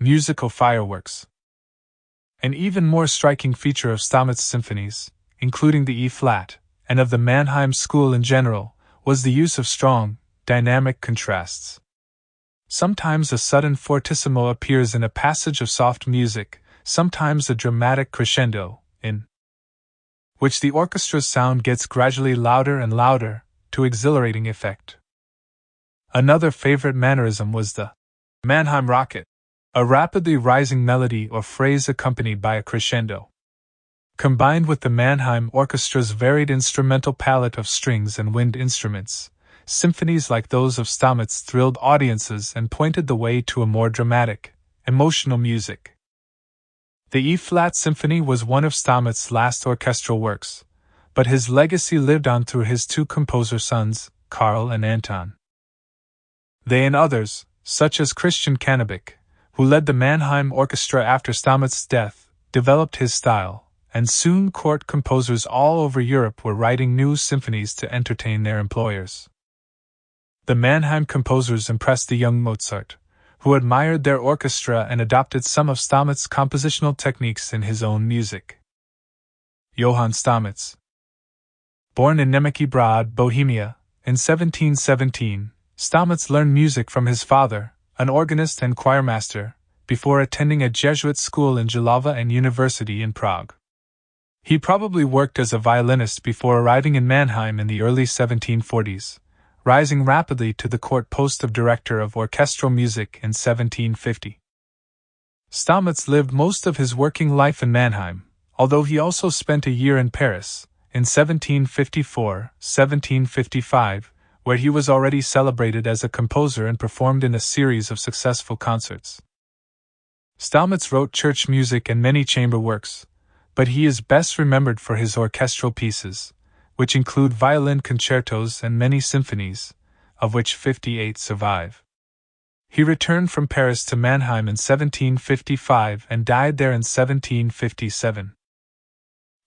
musical fireworks. An even more striking feature of Stamets' symphonies, including the E-flat, and of the Mannheim school in general, was the use of strong, dynamic contrasts. Sometimes a sudden fortissimo appears in a passage of soft music, sometimes a dramatic crescendo, in which the orchestra's sound gets gradually louder and louder, to exhilarating effect. Another favorite mannerism was the Mannheim rocket, a rapidly rising melody or phrase accompanied by a crescendo. Combined with the Mannheim Orchestra's varied instrumental palette of strings and wind instruments, symphonies like those of Stamets thrilled audiences and pointed the way to a more dramatic, emotional music. The E-flat Symphony was one of Stamets' last orchestral works, but his legacy lived on through his two composer sons, Karl and Anton. They and others, such as Christian Kannabik, who led the Mannheim Orchestra after Stamets' death, developed his style, and soon court composers all over Europe were writing new symphonies to entertain their employers. The Mannheim composers impressed the young Mozart, who admired their orchestra and adopted some of Stamets' compositional techniques in his own music. Johann Stamets, born in Nemecki Brod, Bohemia, in 1717, Stamets learned music from his father, an organist and choirmaster, before attending a Jesuit school in Jihlava and university in Prague. He probably worked as a violinist before arriving in Mannheim in the early 1740s, rising rapidly to the court post of director of orchestral music in 1750. Stamets lived most of his working life in Mannheim, although he also spent a year in Paris, in 1754-1755, where he was already celebrated as a composer and performed in a series of successful concerts. Stamets wrote church music and many chamber works, but he is best remembered for his orchestral pieces, which include violin concertos and many symphonies, of which 58 survive. He returned from Paris to Mannheim in 1755 and died there in 1757.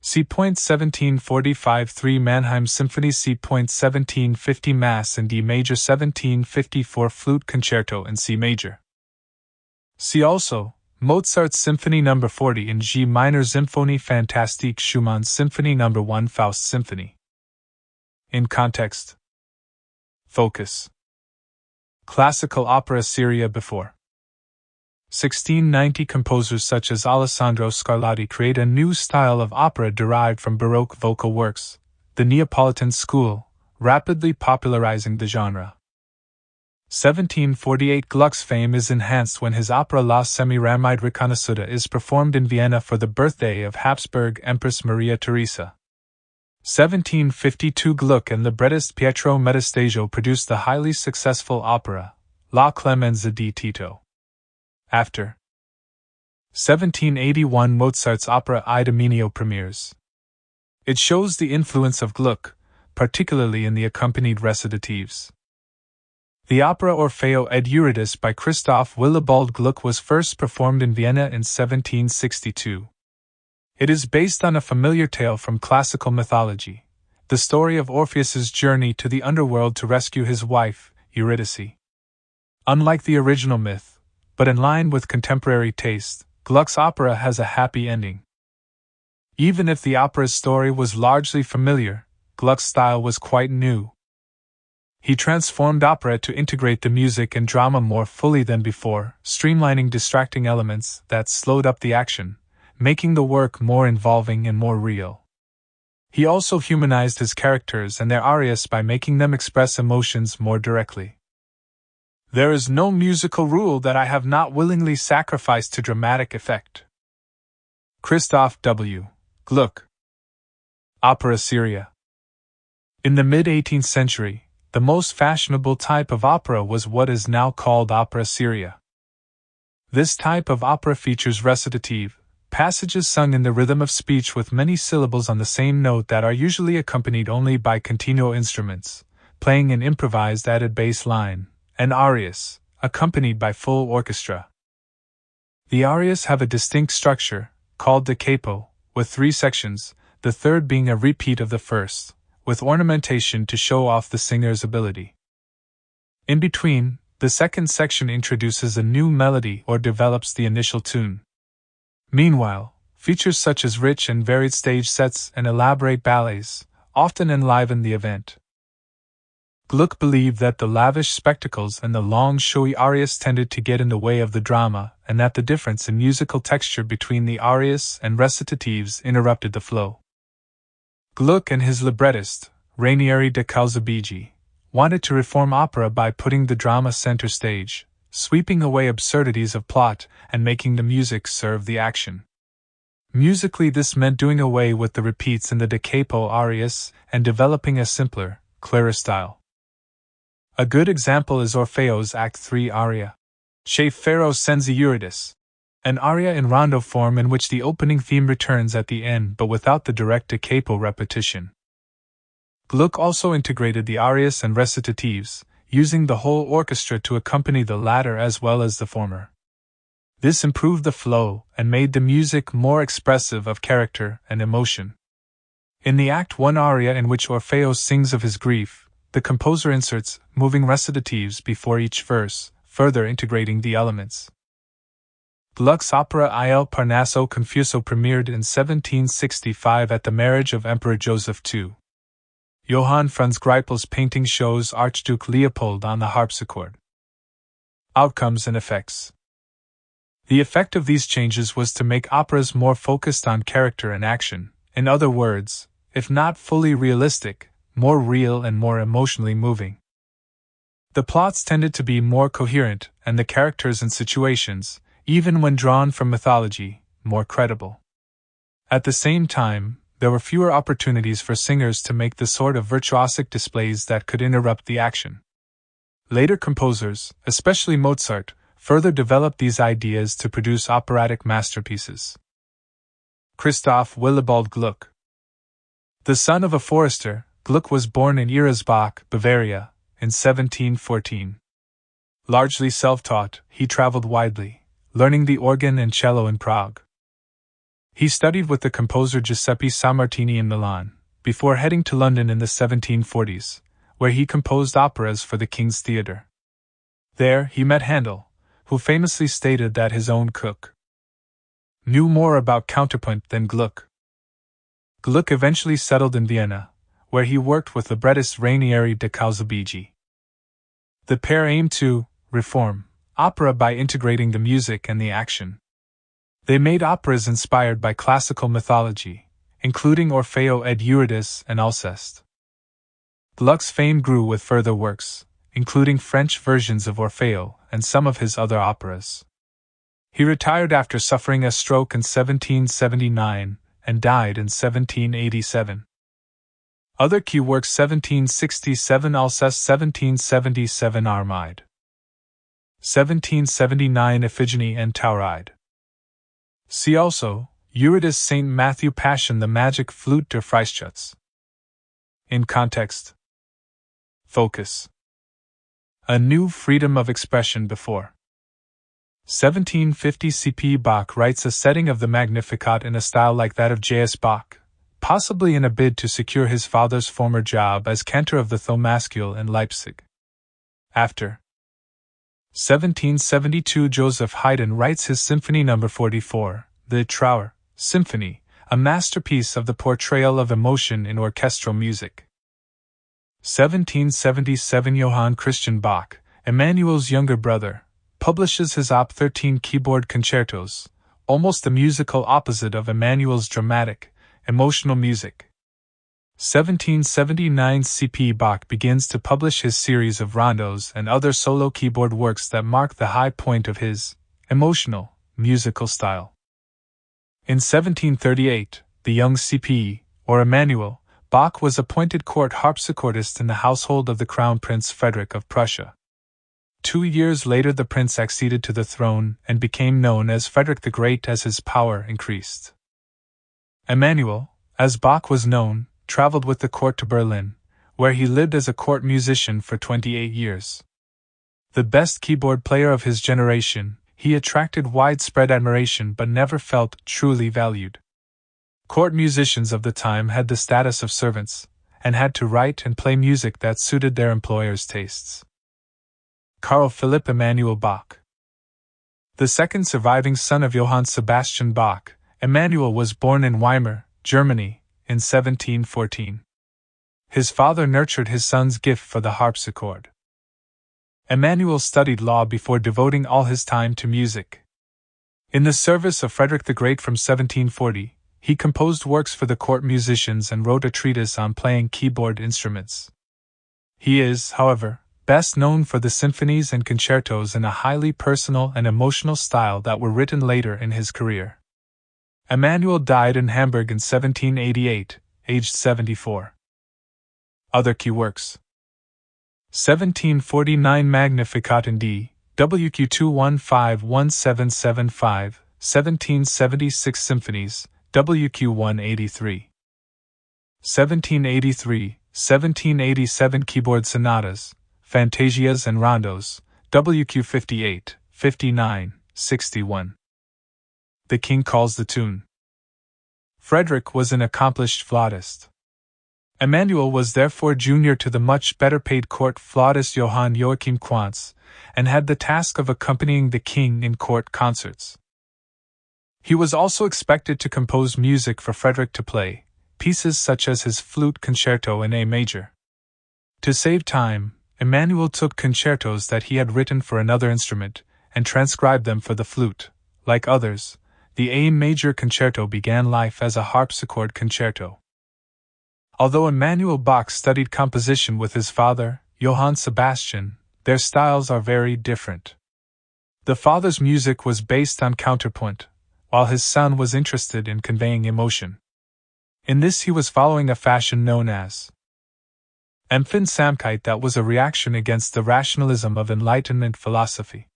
C. 1745-3 Mannheim Symphony. C. 1750 Mass in D major. 1754 Flute Concerto in C major. See also Mozart's Symphony No. 40 in G minor. Symphonie Fantastique. Schumann's Symphony No. 1 Faust Symphony. In context. Focus. Classical opera seria before 1690. Composers such as Alessandro Scarlatti create a new style of opera derived from Baroque vocal works, the Neapolitan school, rapidly popularizing the genre. 1748. Gluck's fame is enhanced when his opera La Semiramide Riconosciuta is performed in Vienna for the birthday of Habsburg Empress Maria Theresa. 1752. Gluck and librettist Pietro Metastasio produced the highly successful opera, La Clemenza di Tito. After 1781. Mozart's opera Idomeneo premieres. It shows the influence of Gluck, particularly in the accompanied recitatives. The opera Orfeo ed Eurydice by Christoph Willibald Gluck was first performed in Vienna in 1762. It is based on a familiar tale from classical mythology, the story of Orpheus's journey to the underworld to rescue his wife, Eurydice. Unlike the original myth, but in line with contemporary taste, Gluck's opera has a happy ending. Even if the opera's story was largely familiar, Gluck's style was quite new. He transformed opera to integrate the music and drama more fully than before, streamlining distracting elements that slowed up the action, making the work more involving and more real. He also humanized his characters and their arias by making them express emotions more directly. There is no musical rule that I have not willingly sacrificed to dramatic effect. Christoph W. Gluck. Opera seria. In the mid-18th century, the most fashionable type of opera was what is now called opera seria. This type of opera features recitative, passages sung in the rhythm of speech with many syllables on the same note that are usually accompanied only by continuo instruments, playing an improvised added bass line, and arias, accompanied by full orchestra. The arias have a distinct structure, called da capo, with 3 sections, the third being a repeat of the first, with ornamentation to show off the singer's ability. In between, The second section introduces a new melody or develops the initial tune. Meanwhile, features such as rich and varied stage sets and elaborate ballets often enliven the event. Gluck believed that the lavish spectacles and the long, showy arias tended to get in the way of the drama, and that the difference in musical texture between the arias and recitatives interrupted the flow. Gluck and his librettist, Ranieri da Calzabigi, wanted to reform opera by putting the drama center stage, sweeping away absurdities of plot, and making the music serve the action. Musically, this meant doing away with the repeats in the da capo arias and developing a simpler, clearer style. A good example is Orfeo's Act 3 aria, Che Faro senza Eurydice, an aria in rondo form in which the opening theme returns at the end but without the direct da capo repetition. Gluck also integrated the arias and recitatives, using the whole orchestra to accompany the latter as well as the former. This improved the flow and made the music more expressive of character and emotion. In the Act 1 aria in which Orfeo sings of his grief, the composer inserts moving recitatives before each verse, further integrating the elements. Gluck's opera Il Parnaso Confuso premiered in 1765 at the marriage of Emperor Joseph II. Johann Franz Greipel's painting shows Archduke Leopold on the harpsichord. Outcomes and effects. The effect of these changes was to make operas more focused on character and action, in other words, if not fully realistic, more real and more emotionally moving. The plots tended to be more coherent, and the characters and situations, even when drawn from mythology, more credible. At the same time, there were fewer opportunities for singers to make the sort of virtuosic displays that could interrupt the action. Later composers, especially Mozart, further developed these ideas to produce operatic masterpieces. Christoph Willibald Gluck. The son of a forester, Gluck was born in Irisbach, Bavaria, in 1714. Largely self-taught, he traveled widely, learning the organ and cello in Prague. He studied with the composer Giuseppe Sammartini in Milan, before heading to London in the 1740s, where he composed operas for the King's Theatre. There, he met Handel, who famously stated that his own cook knew more about counterpoint than Gluck. Gluck eventually settled in Vienna, where he worked with librettist Ranieri da Calzabigi. The pair aimed to reform opera by integrating the music and the action. They made operas inspired by classical mythology, including Orfeo ed Eurydice and Alceste. Gluck's fame grew with further works, including French versions of Orfeo and some of his other operas. He retired after suffering a stroke in 1779 and died in 1787. Other key works: 1767 Alceste, 1777 Armide, 1779 Iphigenie and Tauride. See also, Eurydice, St. Matthew Passion, the Magic Flute der Freischütz. In context. Focus. A new freedom of expression before. 1750 CP Bach writes a setting of the Magnificat in a style like that of J.S. Bach, possibly in a bid to secure his father's former job as cantor of the Thomaskule in Leipzig. After 1772 Joseph Haydn writes his Symphony No. 44, the Trauer Symphony, a masterpiece of the portrayal of emotion in orchestral music. 1777 Johann Christian Bach, Emmanuel's younger brother, publishes his Op. 13 keyboard concertos, almost the musical opposite of Emmanuel's dramatic, emotional music. 1779 CP Bach begins to publish his series of rondos and other solo keyboard works that mark the high point of his emotional, musical style. In 1738, the young CP, or Emmanuel, Bach was appointed court harpsichordist in the household of the Crown Prince Frederick of Prussia. 2 years later the prince acceded to the throne and became known as Frederick the Great as his power increased. Emmanuel, as Bach was known, traveled with the court to Berlin, where he lived as a court musician for 28 years. The best keyboard player of his generation, he attracted widespread admiration but never felt truly valued. Court musicians of the time had the status of servants, and had to write and play music that suited their employers' tastes. Carl Philipp Emanuel Bach. The second surviving son of Johann Sebastian Bach, Emanuel was born in Weimar, Germany, in 1714. His father nurtured his son's gift for the harpsichord. Emanuel studied law before devoting all his time to music. In the service of Frederick the Great from 1740, he composed works for the court musicians and wrote a treatise on playing keyboard instruments. He is, however, best known for the symphonies and concertos in a highly personal and emotional style that were written later in his career. Emanuel died in Hamburg in 1788, aged 74. Other key works: 1749 Magnificat in D, WQ 2151775, 1776 Symphonies, WQ 183. 1787 Keyboard Sonatas, Fantasias and Rondos, WQ 58, 59, 61. The King Calls the Tune. Frederick was an accomplished flautist. Emanuel was therefore junior to the much better paid court flautist Johann Joachim Quantz, and had the task of accompanying the king in court concerts. He was also expected to compose music for Frederick to play, pieces such as his flute concerto in A major. To save time, Emanuel took concertos that he had written for another instrument, and transcribed them for the flute. Like others, the A major concerto began life as a harpsichord concerto. Although Emanuel Bach studied composition with his father, Johann Sebastian, their styles are very different. The father's music was based on counterpoint, while his son was interested in conveying emotion. In this he was following a fashion known as Empfindsamkeit, that was a reaction against the rationalism of Enlightenment philosophy.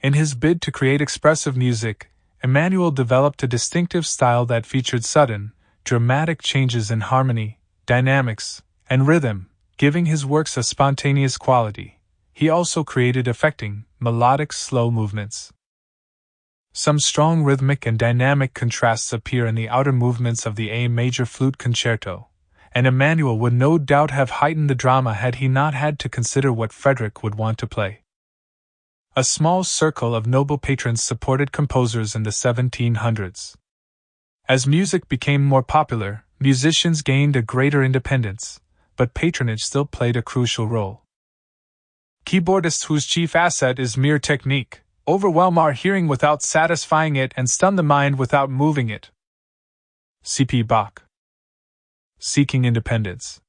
In his bid to create expressive music, Emanuel developed a distinctive style that featured sudden, dramatic changes in harmony, dynamics, and rhythm, giving his works a spontaneous quality. He also created affecting, melodic slow movements. Some strong rhythmic and dynamic contrasts appear in the outer movements of the A major flute concerto, and Emanuel would no doubt have heightened the drama had he not had to consider what Frederick would want to play. A small circle of noble patrons supported composers in the 1700s. As music became more popular, musicians gained a greater independence, but patronage still played a crucial role. Keyboardists whose chief asset is mere technique overwhelm our hearing without satisfying it and stun the mind without moving it. C.P. Bach. Seeking independence.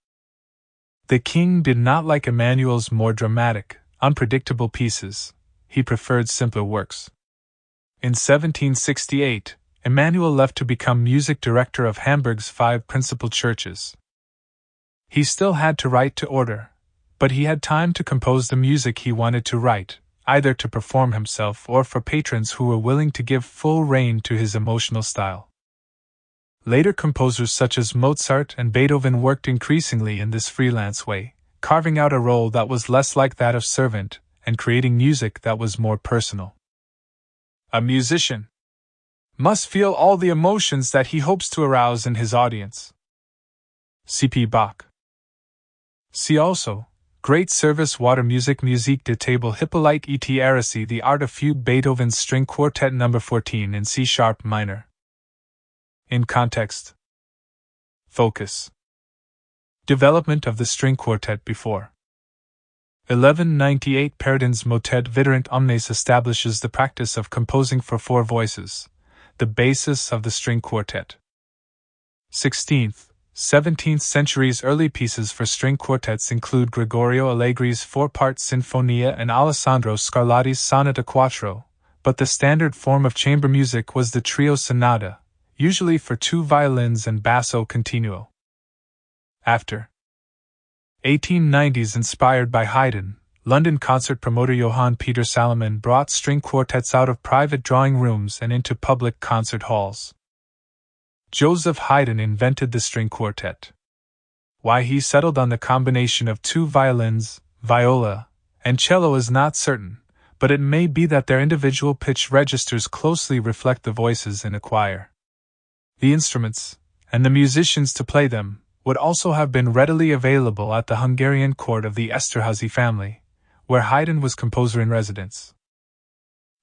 The king did not like Emanuel's more dramatic, unpredictable pieces. He preferred simpler works. In 1768, Emanuel left to become music director of Hamburg's 5 principal churches. He still had to write to order, but he had time to compose the music he wanted to write, either to perform himself or for patrons who were willing to give full rein to his emotional style. Later composers such as Mozart and Beethoven worked increasingly in this freelance way, carving out a role that was less like that of servant, and creating music that was more personal. A musician must feel all the emotions that he hopes to arouse in his audience. C.P. Bach. See also, Great Service Water Music Musique de Table Hippolyte et Aracy The Art of Fugue Beethoven's String Quartet No. 14 in C-sharp minor. In context. Focus. Development of the string quartet before 1198 Peredin's Motet Viderunt Omnes establishes the practice of composing for 4 voices, the basis of the string quartet. 16th, 17th centuries early pieces for string quartets include Gregorio Allegri's 4-part Sinfonia and Alessandro Scarlatti's Sonata Quattro, but the standard form of chamber music was the trio sonata, usually for 2 violins and basso continuo. After 1890s, inspired by Haydn, London concert promoter Johann Peter Salomon brought string quartets out of private drawing rooms and into public concert halls. Joseph Haydn invented the string quartet. Why he settled on the combination of 2 violins, viola, and cello is not certain, but it may be that their individual pitch registers closely reflect the voices in a choir. The instruments, and the musicians to play them, would also have been readily available at the Hungarian court of the Esterházy family, where Haydn was composer in residence.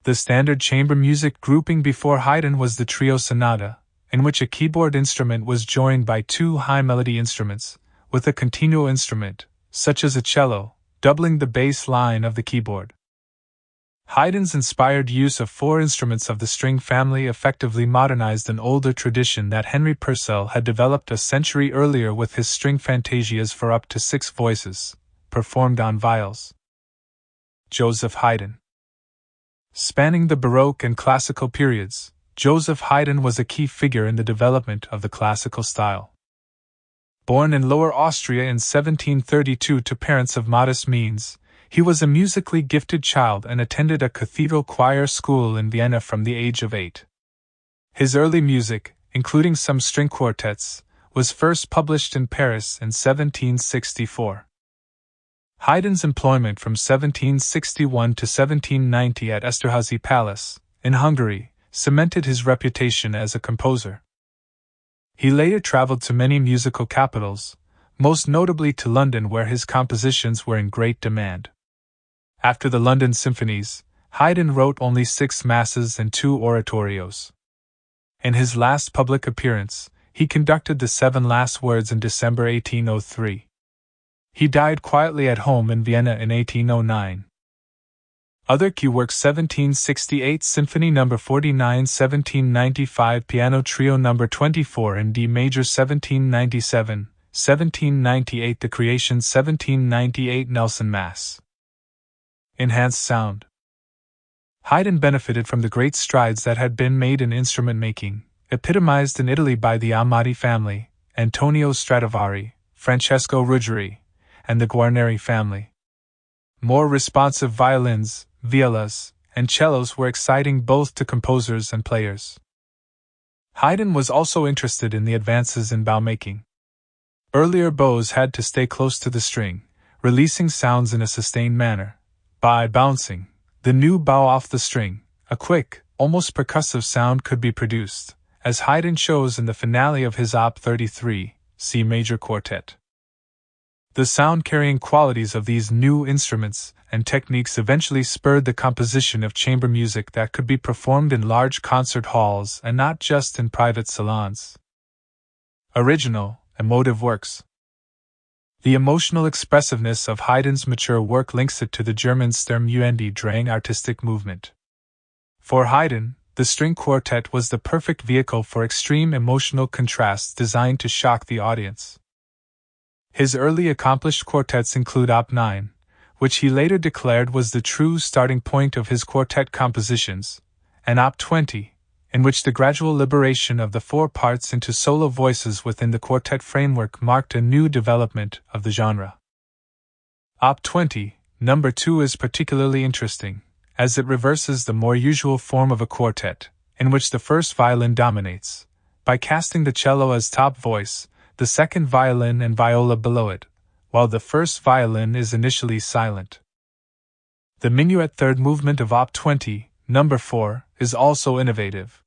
The standard chamber music grouping before Haydn was the trio sonata, in which a keyboard instrument was joined by two high melody instruments, with a continuo instrument, such as a cello, doubling the bass line of the keyboard. Haydn's inspired use of four instruments of the string family effectively modernized an older tradition that Henry Purcell had developed a century earlier with his string fantasias for up to 6 voices, performed on viols. Joseph Haydn. Spanning the Baroque and Classical periods, Joseph Haydn was a key figure in the development of the classical style. Born in Lower Austria in 1732 to parents of modest means, he was a musically gifted child and attended a cathedral choir school in Vienna from the age of 8. His early music, including some string quartets, was first published in Paris in 1764. Haydn's employment from 1761 to 1790 at Esterházy Palace, in Hungary, cemented his reputation as a composer. He later traveled to many musical capitals, most notably to London, where his compositions were in great demand. After the London symphonies, Haydn wrote only 6 masses and 2 oratorios. In his last public appearance, he conducted the 7 last words in December 1803. He died quietly at home in Vienna in 1809. Other key works: 1768 Symphony No. 49, 1795 Piano Trio No. 24 in D major, 1797, 1798 The Creation, 1798 Nelson Mass. Enhanced sound. Haydn benefited from the great strides that had been made in instrument making, epitomized in Italy by the Amati family, Antonio Stradivari, Francesco Ruggieri, and the Guarneri family. More responsive violins, violas, and cellos were exciting both to composers and players. Haydn was also interested in the advances in bow making. Earlier bows had to stay close to the string, releasing sounds in a sustained manner. By bouncing the new bow off the string, a quick, almost percussive sound could be produced, as Haydn shows in the finale of his Op. 33, C major quartet. The sound-carrying qualities of these new instruments and techniques eventually spurred the composition of chamber music that could be performed in large concert halls and not just in private salons. Original, emotive works. The emotional expressiveness of Haydn's mature work links it to the German Sturm-und-Drang artistic movement. For Haydn, the string quartet was the perfect vehicle for extreme emotional contrasts designed to shock the audience. His early accomplished quartets include Op. 9, which he later declared was the true starting point of his quartet compositions, and Op. 20, in which the gradual liberation of the 4 parts into solo voices within the quartet framework marked a new development of the genre. Op. 20, No. 2 is particularly interesting, as it reverses the more usual form of a quartet, in which the first violin dominates, by casting the cello as top voice, the second violin and viola below it, while the first violin is initially silent. The minuet third movement of Op. 20, No. 4, is also innovative.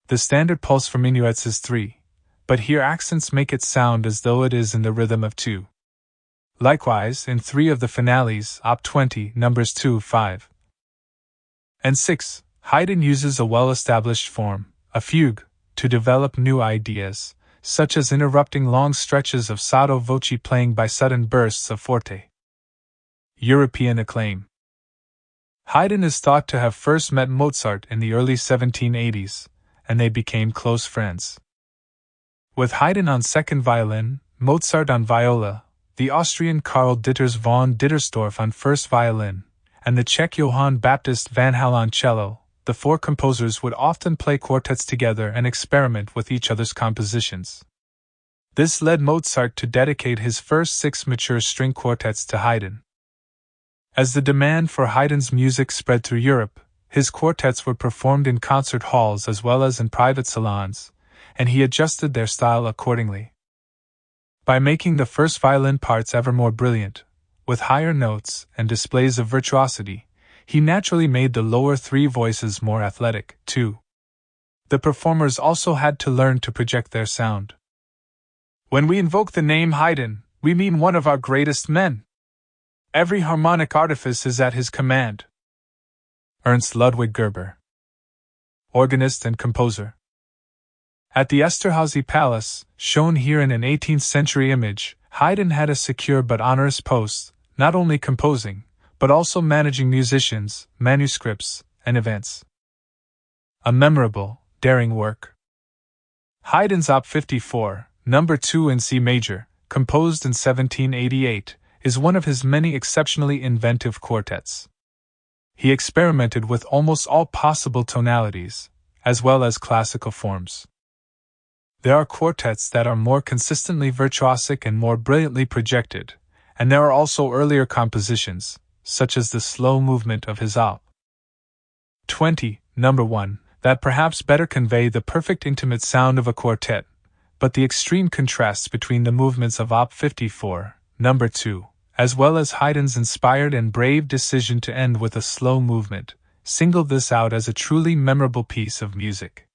The standard pulse for minuets is 3, but here accents make it sound as though it is in the rhythm of 2. Likewise, in 3 of the finales, Op. 20, Nos. 2, 5, and 6, Haydn uses a well-established form, a fugue, to develop new ideas, such as interrupting long stretches of sotto voce playing by sudden bursts of forte. European acclaim. Haydn is thought to have first met Mozart in the early 1780s, and they became close friends. With Haydn on second violin, Mozart on viola, the Austrian Karl Ditters von Dittersdorf on first violin, and the Czech Johann Baptist van Hal on cello, the 4 composers would often play quartets together and experiment with each other's compositions. This led Mozart to dedicate his first 6 mature string quartets to Haydn. As the demand for Haydn's music spread through Europe, his quartets were performed in concert halls as well as in private salons, and he adjusted their style accordingly. By making the first violin parts ever more brilliant, with higher notes and displays of virtuosity, he naturally made the lower 3 voices more athletic, too. The performers also had to learn to project their sound. When we invoke the name Haydn, we mean one of our greatest men. Every harmonic artifice is at his command. Ernst Ludwig Gerber, organist and composer. At the Esterhazy Palace, shown here in an 18th century image, Haydn had a secure but onerous post, not only composing, but also managing musicians, manuscripts, and events. A memorable, daring work. Haydn's Op. 54, No. 2 in C major, composed in 1788, is one of his many exceptionally inventive quartets. He experimented with almost all possible tonalities, as well as classical forms. There are quartets that are more consistently virtuosic and more brilliantly projected, and there are also earlier compositions, such as the slow movement of his Op. 20, No. 1, that perhaps better convey the perfect intimate sound of a quartet, but the extreme contrasts between the movements of Op. 54, No. 2, as well as Haydn's inspired and brave decision to end with a slow movement, singled this out as a truly memorable piece of music.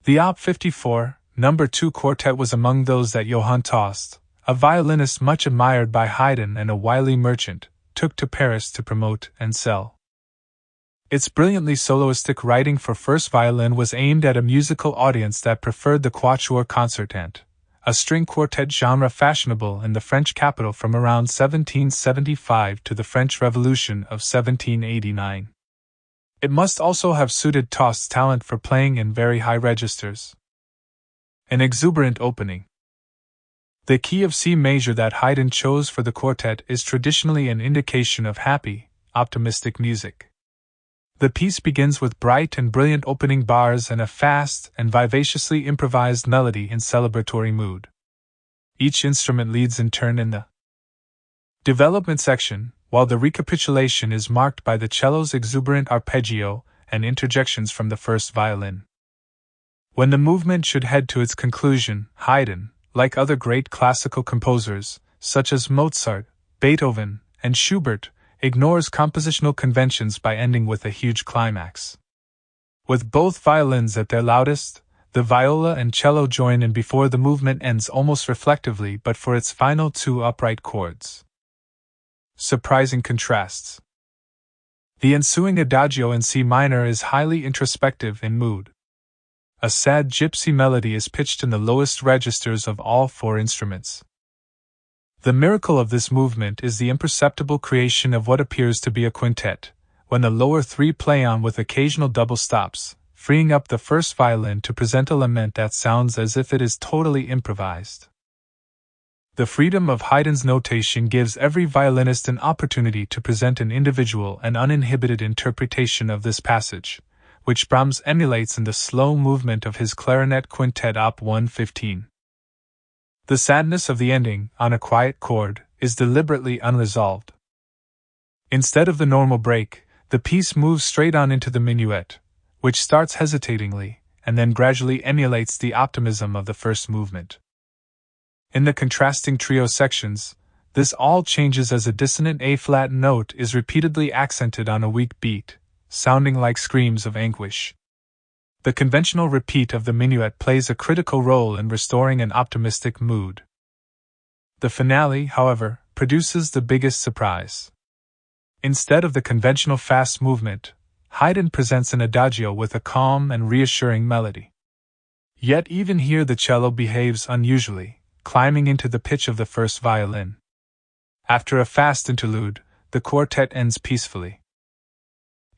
The Op. 54, No. 2 quartet was among those that Johann Tost, a violinist much admired by Haydn and a wily merchant, took to Paris to promote and sell. Its brilliantly soloistic writing for first violin was aimed at a musical audience that preferred the quatuor concertant, a string quartet genre fashionable in the French capital from around 1775 to the French Revolution of 1789. It must also have suited Tost's talent for playing in very high registers. An exuberant opening. The key of C major that Haydn chose for the quartet is traditionally an indication of happy, optimistic music. The piece begins with bright and brilliant opening bars and a fast and vivaciously improvised melody in celebratory mood. Each instrument leads in turn in the development section, while the recapitulation is marked by the cello's exuberant arpeggio and interjections from the first violin. When the movement should head to its conclusion, Haydn, like other great classical composers, such as Mozart, Beethoven, and Schubert, ignores compositional conventions by ending with a huge climax. With both violins at their loudest, the viola and cello join in before the movement ends almost reflectively but for its final two upright chords. Surprising contrasts. The ensuing adagio in C minor is highly introspective in mood. A sad gypsy melody is pitched in the lowest registers of all four instruments. The miracle of this movement is the imperceptible creation of what appears to be a quintet, when the lower three play on with occasional double stops, freeing up the first violin to present a lament that sounds as if it is totally improvised. The freedom of Haydn's notation gives every violinist an opportunity to present an individual and uninhibited interpretation of this passage, which Brahms emulates in the slow movement of his clarinet quintet Op. 115. The sadness of the ending, on a quiet chord, is deliberately unresolved. Instead of the normal break, the piece moves straight on into the minuet, which starts hesitatingly, and then gradually emulates the optimism of the first movement. In the contrasting trio sections, this all changes as a dissonant A-flat note is repeatedly accented on a weak beat, sounding like screams of anguish. The conventional repeat of the minuet plays a critical role in restoring an optimistic mood. The finale, however, produces the biggest surprise. Instead of the conventional fast movement, Haydn presents an adagio with a calm and reassuring melody. Yet even here the cello behaves unusually, climbing into the pitch of the first violin. After a fast interlude, the quartet ends peacefully.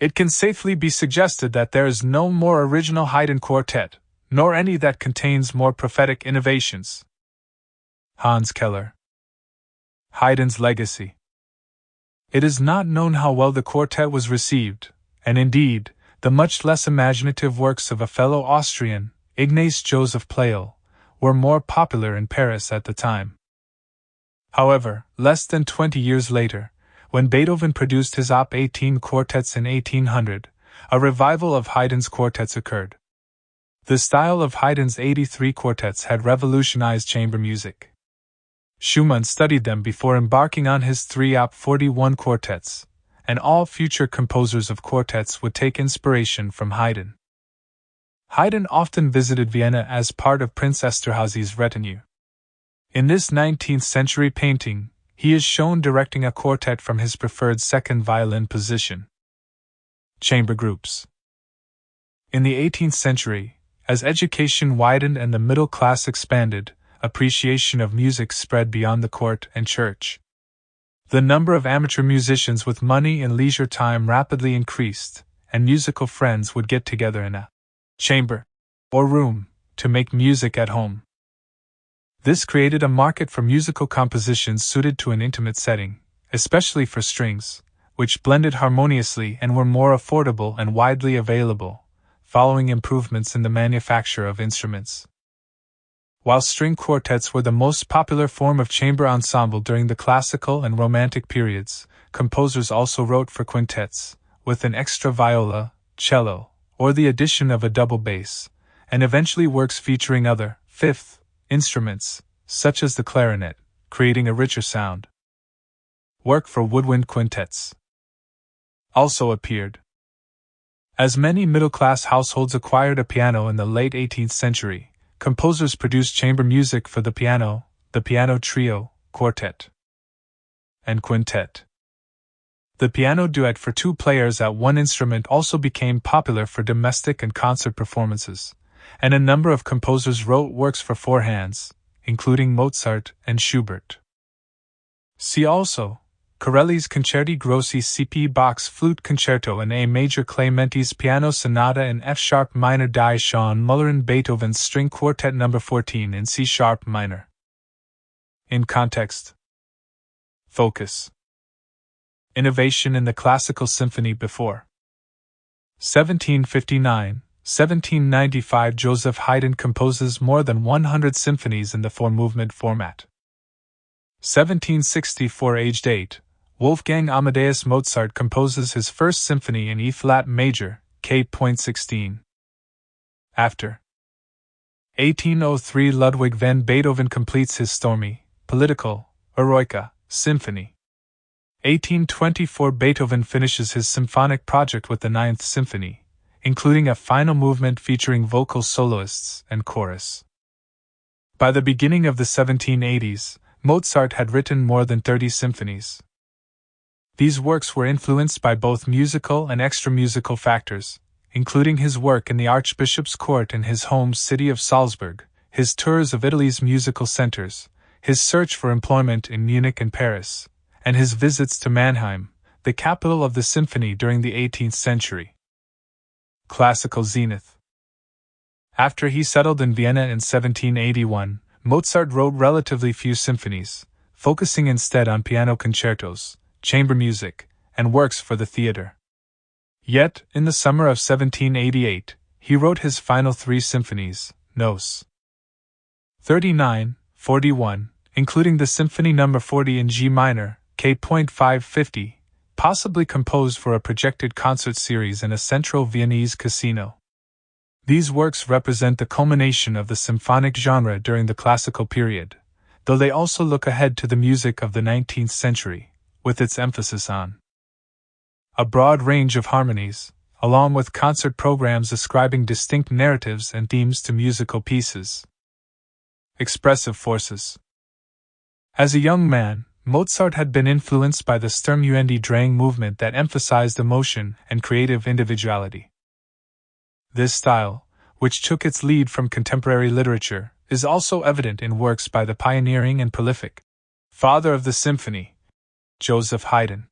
It can safely be suggested that there is no more original Haydn quartet, nor any that contains more prophetic innovations. Hans Keller. Haydn's legacy. It is not known how well the quartet was received, and indeed, the much less imaginative works of a fellow Austrian, Ignaz Joseph Pleyel, were more popular in Paris at the time. However, less than 20 years later, when Beethoven produced his Op. 18 quartets in 1800, a revival of Haydn's quartets occurred. The style of Haydn's 83 quartets had revolutionized chamber music. Schumann studied them before embarking on his 3 Op. 41 quartets, and all future composers of quartets would take inspiration from Haydn. Haydn often visited Vienna as part of Prince Esterhazy's retinue. In this 19th-century painting, He is shown directing a quartet from his preferred second violin position. Chamber groups. In the 18th century, as education widened and the middle class expanded, appreciation of music spread beyond the court and church. The number of amateur musicians with money and leisure time rapidly increased, and musical friends would get together in a chamber or room to make music at home. This created a market for musical compositions suited to an intimate setting, especially for strings, which blended harmoniously and were more affordable and widely available, following improvements in the manufacture of instruments. While string quartets were the most popular form of chamber ensemble during the classical and romantic periods, composers also wrote for quintets, with an extra viola, cello, or the addition of a double bass, and eventually works featuring other, fifth, instruments, such as the clarinet, creating a richer sound. Work for woodwind quintets also appeared. As many middle-class households acquired a piano in the late 18th century, composers produced chamber music for the piano trio, quartet, and quintet. The piano duet for two players at one instrument also became popular for domestic and concert performances, and a number of composers wrote works for four hands, including Mozart and Schubert. See also Corelli's Concerti Grossi CP Bach's Flute Concerto in A major, Clementi's Piano Sonata in F-sharp minor, Die Sean Mullerin, Beethoven's String Quartet No. 14 in C-sharp minor. In context. Focus. Innovation in the classical symphony before 1759-1795. Joseph Haydn composes more than 100 symphonies in the four-movement format. 1764. Aged 8, Wolfgang Amadeus Mozart composes his first symphony in E-flat major, K.16. After 1803, Ludwig van Beethoven completes his stormy, political, Eroica symphony. 1824, Beethoven finishes his symphonic project with the Ninth Symphony, including a final movement featuring vocal soloists and chorus. By the beginning of the 1780s, Mozart had written more than 30 symphonies. These works were influenced by both musical and extra-musical factors, including his work in the Archbishop's court in his home city of Salzburg, his tours of Italy's musical centers, his search for employment in Munich and Paris, and his visits to Mannheim, the capital of the symphony during the 18th century. Classical zenith. After he settled in Vienna in 1781, Mozart wrote relatively few symphonies, focusing instead on piano concertos, chamber music, and works for the theater. Yet, in the summer of 1788, he wrote his final three symphonies, Nos. 39, 41, including the Symphony No. 40 in G minor, K.550, possibly composed for a projected concert series in a central Viennese casino. These works represent the culmination of the symphonic genre during the classical period, though they also look ahead to the music of the 19th century, with its emphasis on a broad range of harmonies, along with concert programs ascribing distinct narratives and themes to musical pieces. Expressive forces. As a young man, Mozart had been influenced by the Sturmjuende Drang movement that emphasized emotion and creative individuality. This style, which took its lead from contemporary literature, is also evident in works by the pioneering and prolific father of the symphony, Joseph Haydn.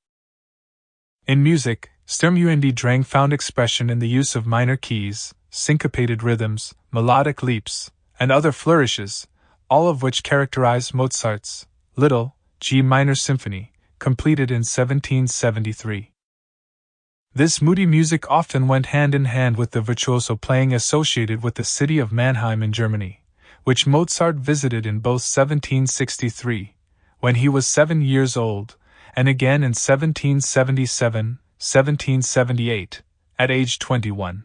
In music, Sturmjuende Drang found expression in the use of minor keys, syncopated rhythms, melodic leaps, and other flourishes, all of which characterize Mozart's Little G minor symphony, completed in 1773. This moody music often went hand in hand with the virtuoso playing associated with the city of Mannheim in Germany, which Mozart visited in both 1763, when he was 7 years old, and again in 1777-1778, at age 21.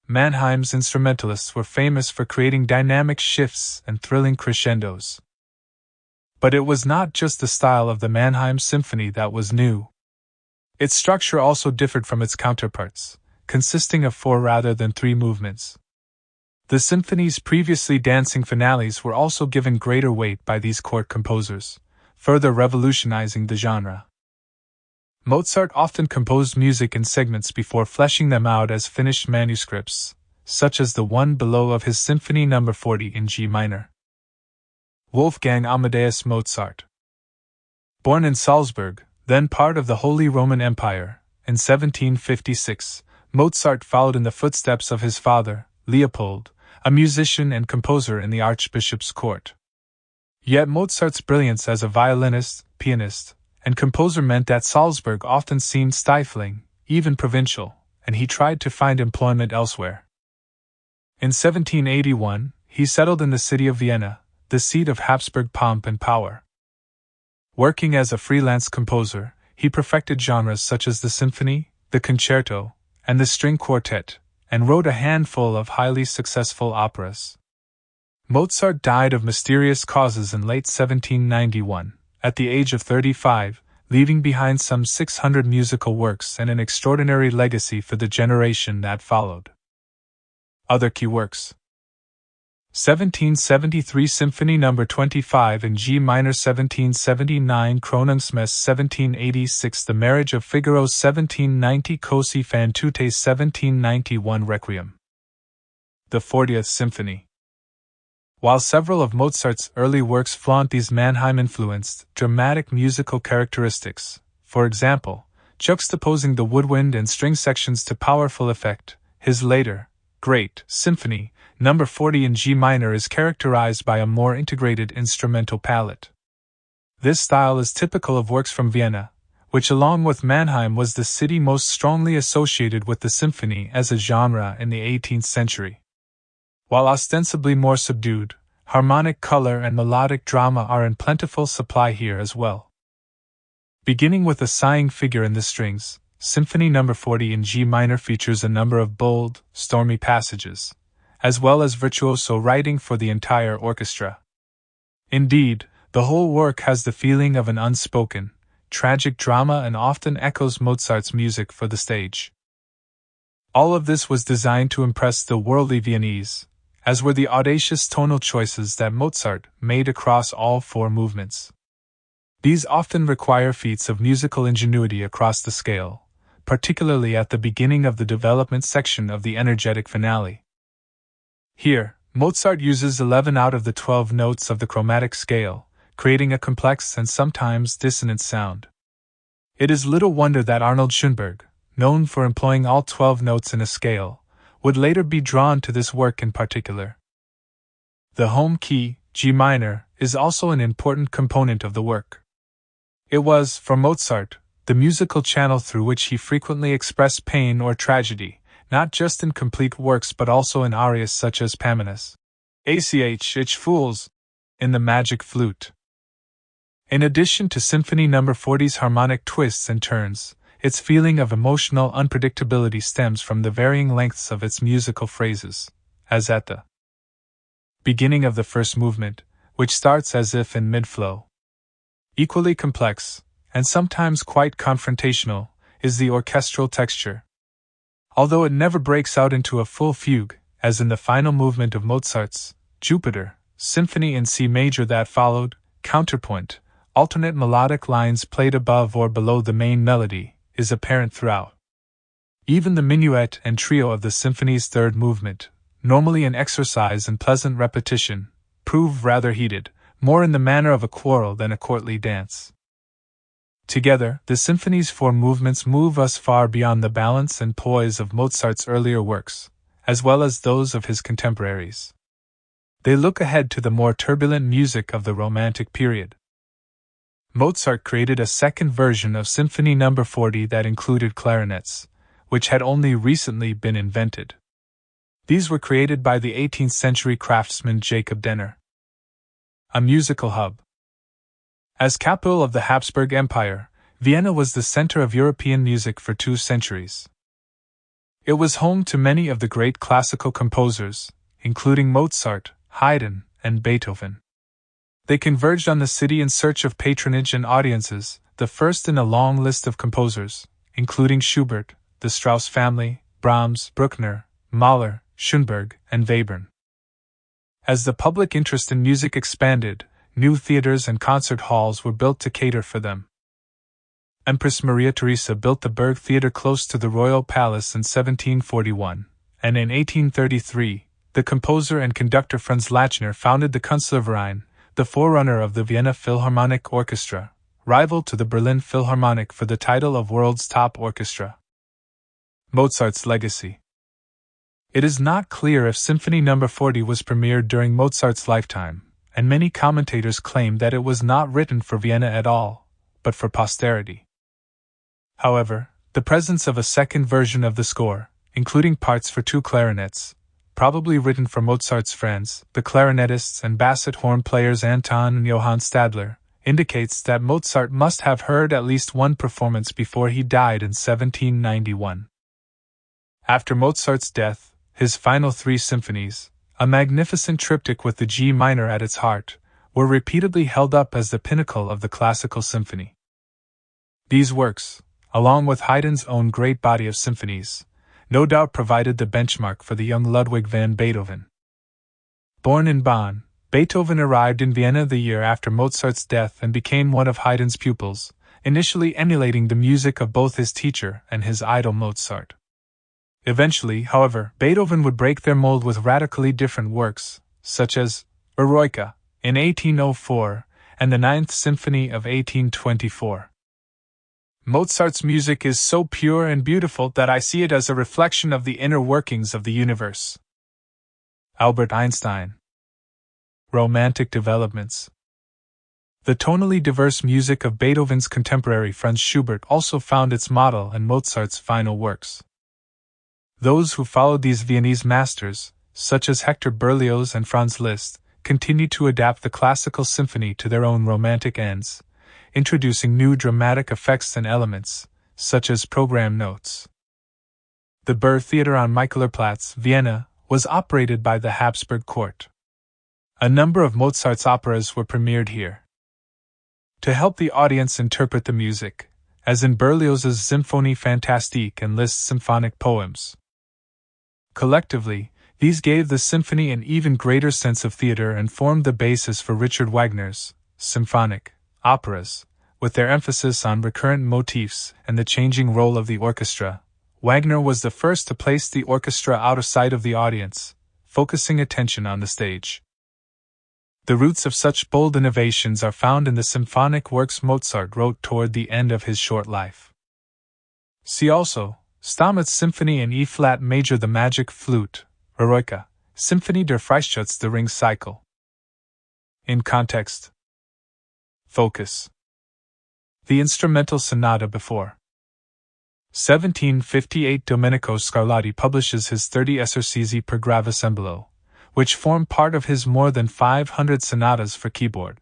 Mannheim's instrumentalists were famous for creating dynamic shifts and thrilling crescendos. But it was not just the style of the Mannheim Symphony that was new. Its structure also differed from its counterparts, consisting of 4 rather than 3 movements. The symphony's previously dancing finales were also given greater weight by these court composers, further revolutionizing the genre. Mozart often composed music in segments before fleshing them out as finished manuscripts, such as the one below of his Symphony No. 40 in G minor. Wolfgang Amadeus Mozart. Born in Salzburg, then part of the Holy Roman Empire, in 1756, Mozart followed in the footsteps of his father, Leopold, a musician and composer in the Archbishop's court. Yet Mozart's brilliance as a violinist, pianist, and composer meant that Salzburg often seemed stifling, even provincial, and he tried to find employment elsewhere. In 1781, he settled in the city of Vienna, the seat of Habsburg pomp and power. Working as a freelance composer, he perfected genres such as the symphony, the concerto, and the string quartet, and wrote a handful of highly successful operas. Mozart died of mysterious causes in late 1791, at the age of 35, leaving behind some 600 musical works and an extraordinary legacy for the generation that followed. Other key works: 1773 Symphony No. 25 in G minor, 1779 Krönungsmesse, 1786 The Marriage of Figaro, 1790 Così fan tutte, 1791 Requiem. The 40th Symphony. While several of Mozart's early works flaunt these Mannheim-influenced, dramatic musical characteristics, for example, juxtaposing the woodwind and string sections to powerful effect, his later, great, Symphony No. 40 in G minor is characterized by a more integrated instrumental palette. This style is typical of works from Vienna, which along with Mannheim was the city most strongly associated with the symphony as a genre in the 18th century. While ostensibly more subdued, harmonic color and melodic drama are in plentiful supply here as well. Beginning with a sighing figure in the strings, Symphony No. 40 in G minor features a number of bold, stormy passages, as well as virtuoso writing for the entire orchestra. Indeed, the whole work has the feeling of an unspoken, tragic drama and often echoes Mozart's music for the stage. All of this was designed to impress the worldly Viennese, as were the audacious tonal choices that Mozart made across all four movements. These often require feats of musical ingenuity across the scale, particularly at the beginning of the development section of the energetic finale. Here, Mozart uses 11 out of the 12 notes of the chromatic scale, creating a complex and sometimes dissonant sound. It is little wonder that Arnold Schoenberg, known for employing all 12 notes in a scale, would later be drawn to this work in particular. The home key, G minor, is also an important component of the work. It was, for Mozart, the musical channel through which he frequently expressed pain or tragedy, not just in complete works but also in arias such as Pamela's Ich Fools, in The Magic Flute. In addition to Symphony No. 40's harmonic twists and turns, its feeling of emotional unpredictability stems from the varying lengths of its musical phrases, as at the beginning of the first movement, which starts as if in mid-flow. Equally complex, and sometimes quite confrontational, is the orchestral texture. Although it never breaks out into a full fugue, as in the final movement of Mozart's Jupiter Symphony in C major that followed, counterpoint, alternate melodic lines played above or below the main melody, is apparent throughout. Even the minuet and trio of the symphony's third movement, normally an exercise in pleasant repetition, prove rather heated, more in the manner of a quarrel than a courtly dance. Together, the symphony's four movements move us far beyond the balance and poise of Mozart's earlier works, as well as those of his contemporaries. They look ahead to the more turbulent music of the Romantic period. Mozart created a second version of Symphony No. 40 that included clarinets, which had only recently been invented. These were created by the 18th-century craftsman Jacob Denner. A musical hub. As capital of the Habsburg Empire, Vienna was the center of European music for 2 centuries. It was home to many of the great classical composers, including Mozart, Haydn, and Beethoven. They converged on the city in search of patronage and audiences, the first in a long list of composers, including Schubert, the Strauss family, Brahms, Bruckner, Mahler, Schoenberg, and Webern. As the public interest in music expanded, new theaters and concert halls were built to cater for them. Empress Maria Theresa built the Burg Theatre close to the royal palace in 1741, and in 1833, the composer and conductor Franz Lachner founded the Kunstlerverein, the forerunner of the Vienna Philharmonic Orchestra, rival to the Berlin Philharmonic for the title of world's top orchestra. Mozart's legacy. It is not clear if Symphony No. 40 was premiered during Mozart's lifetime, and many commentators claim that it was not written for Vienna at all, but for posterity. However, the presence of a second version of the score, including parts for two clarinets, probably written for Mozart's friends, the clarinetists and basset horn players Anton and Johann Stadler, indicates that Mozart must have heard at least one performance before he died in 1791. After Mozart's death, his final three symphonies, a magnificent triptych with the G minor at its heart, were repeatedly held up as the pinnacle of the classical symphony. These works, along with Haydn's own great body of symphonies, no doubt provided the benchmark for the young Ludwig van Beethoven. Born in Bonn, Beethoven arrived in Vienna the year after Mozart's death and became one of Haydn's pupils, initially emulating the music of both his teacher and his idol Mozart. Eventually, however, Beethoven would break their mold with radically different works, such as Eroica in 1804 and the Ninth Symphony of 1824. Mozart's music is so pure and beautiful that I see it as a reflection of the inner workings of the universe. Albert Einstein. Romantic developments. The tonally diverse music of Beethoven's contemporary Franz Schubert also found its model in Mozart's final works. Those who followed these Viennese masters, such as Hector Berlioz and Franz Liszt, continued to adapt the classical symphony to their own romantic ends, introducing new dramatic effects and elements, such as program notes. The Burg Theatre on Michaelerplatz, Vienna, was operated by the Habsburg court. A number of Mozart's operas were premiered here. To help the audience interpret the music, as in Berlioz's Symphonie Fantastique and Liszt's symphonic poems. Collectively, these gave the symphony an even greater sense of theater and formed the basis for Richard Wagner's symphonic operas, with their emphasis on recurrent motifs and the changing role of the orchestra. Wagner was the first to place the orchestra out of sight of the audience, focusing attention on the stage. The roots of such bold innovations are found in the symphonic works Mozart wrote toward the end of his short life. See also, Stamets Symphony in E-flat major, The Magic Flute, Eroica, Symphonie der Freischütz, The Ring Cycle. In context. Focus. The instrumental sonata before. 1758 Domenico Scarlatti publishes his 30 esercizi per gravicembalo, which form part of his more than 500 sonatas for keyboard.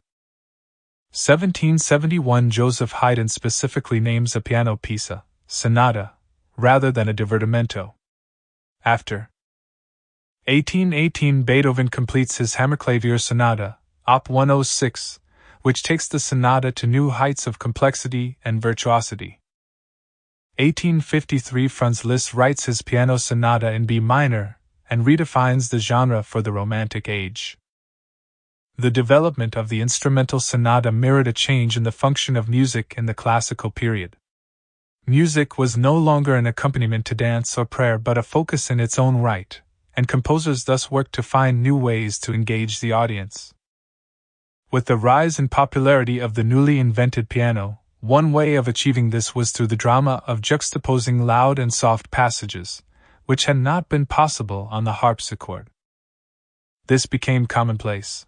1771 Joseph Haydn specifically names a piano piece sonata, rather than a divertimento. After 1818 Beethoven completes his Hammerklavier Sonata, Op. 106, which takes the sonata to new heights of complexity and virtuosity. 1853 Franz Liszt writes his Piano Sonata in B minor, and redefines the genre for the Romantic Age. The development of the instrumental sonata mirrored a change in the function of music in the classical period. Music was no longer an accompaniment to dance or prayer but a focus in its own right, and composers thus worked to find new ways to engage the audience. With the rise in popularity of the newly invented piano, one way of achieving this was through the drama of juxtaposing loud and soft passages, which had not been possible on the harpsichord. This became commonplace.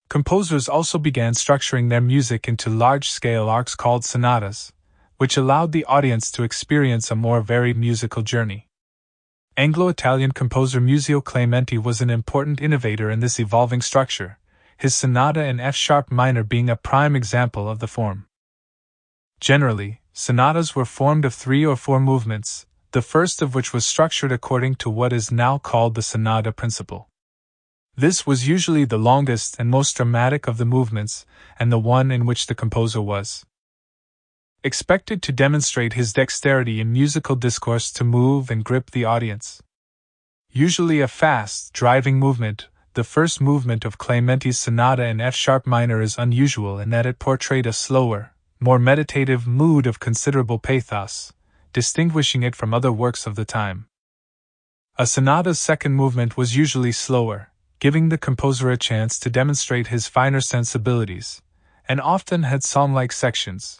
Composers also began structuring their music into large-scale arcs called sonatas, which allowed the audience to experience a more varied musical journey. Anglo-Italian composer Muzio Clementi was an important innovator in this evolving structure, his sonata in F-sharp minor being a prime example of the form. Generally, sonatas were formed of 3 or 4 movements, the first of which was structured according to what is now called the sonata principle. This was usually the longest and most dramatic of the movements, and the one in which the composer was expected to demonstrate his dexterity in musical discourse to move and grip the audience. Usually a fast, driving movement, the first movement of Clementi's sonata in F-sharp minor is unusual in that it portrayed a slower, more meditative mood of considerable pathos, distinguishing it from other works of the time. A sonata's second movement was usually slower, giving the composer a chance to demonstrate his finer sensibilities, and often had psalm-like sections.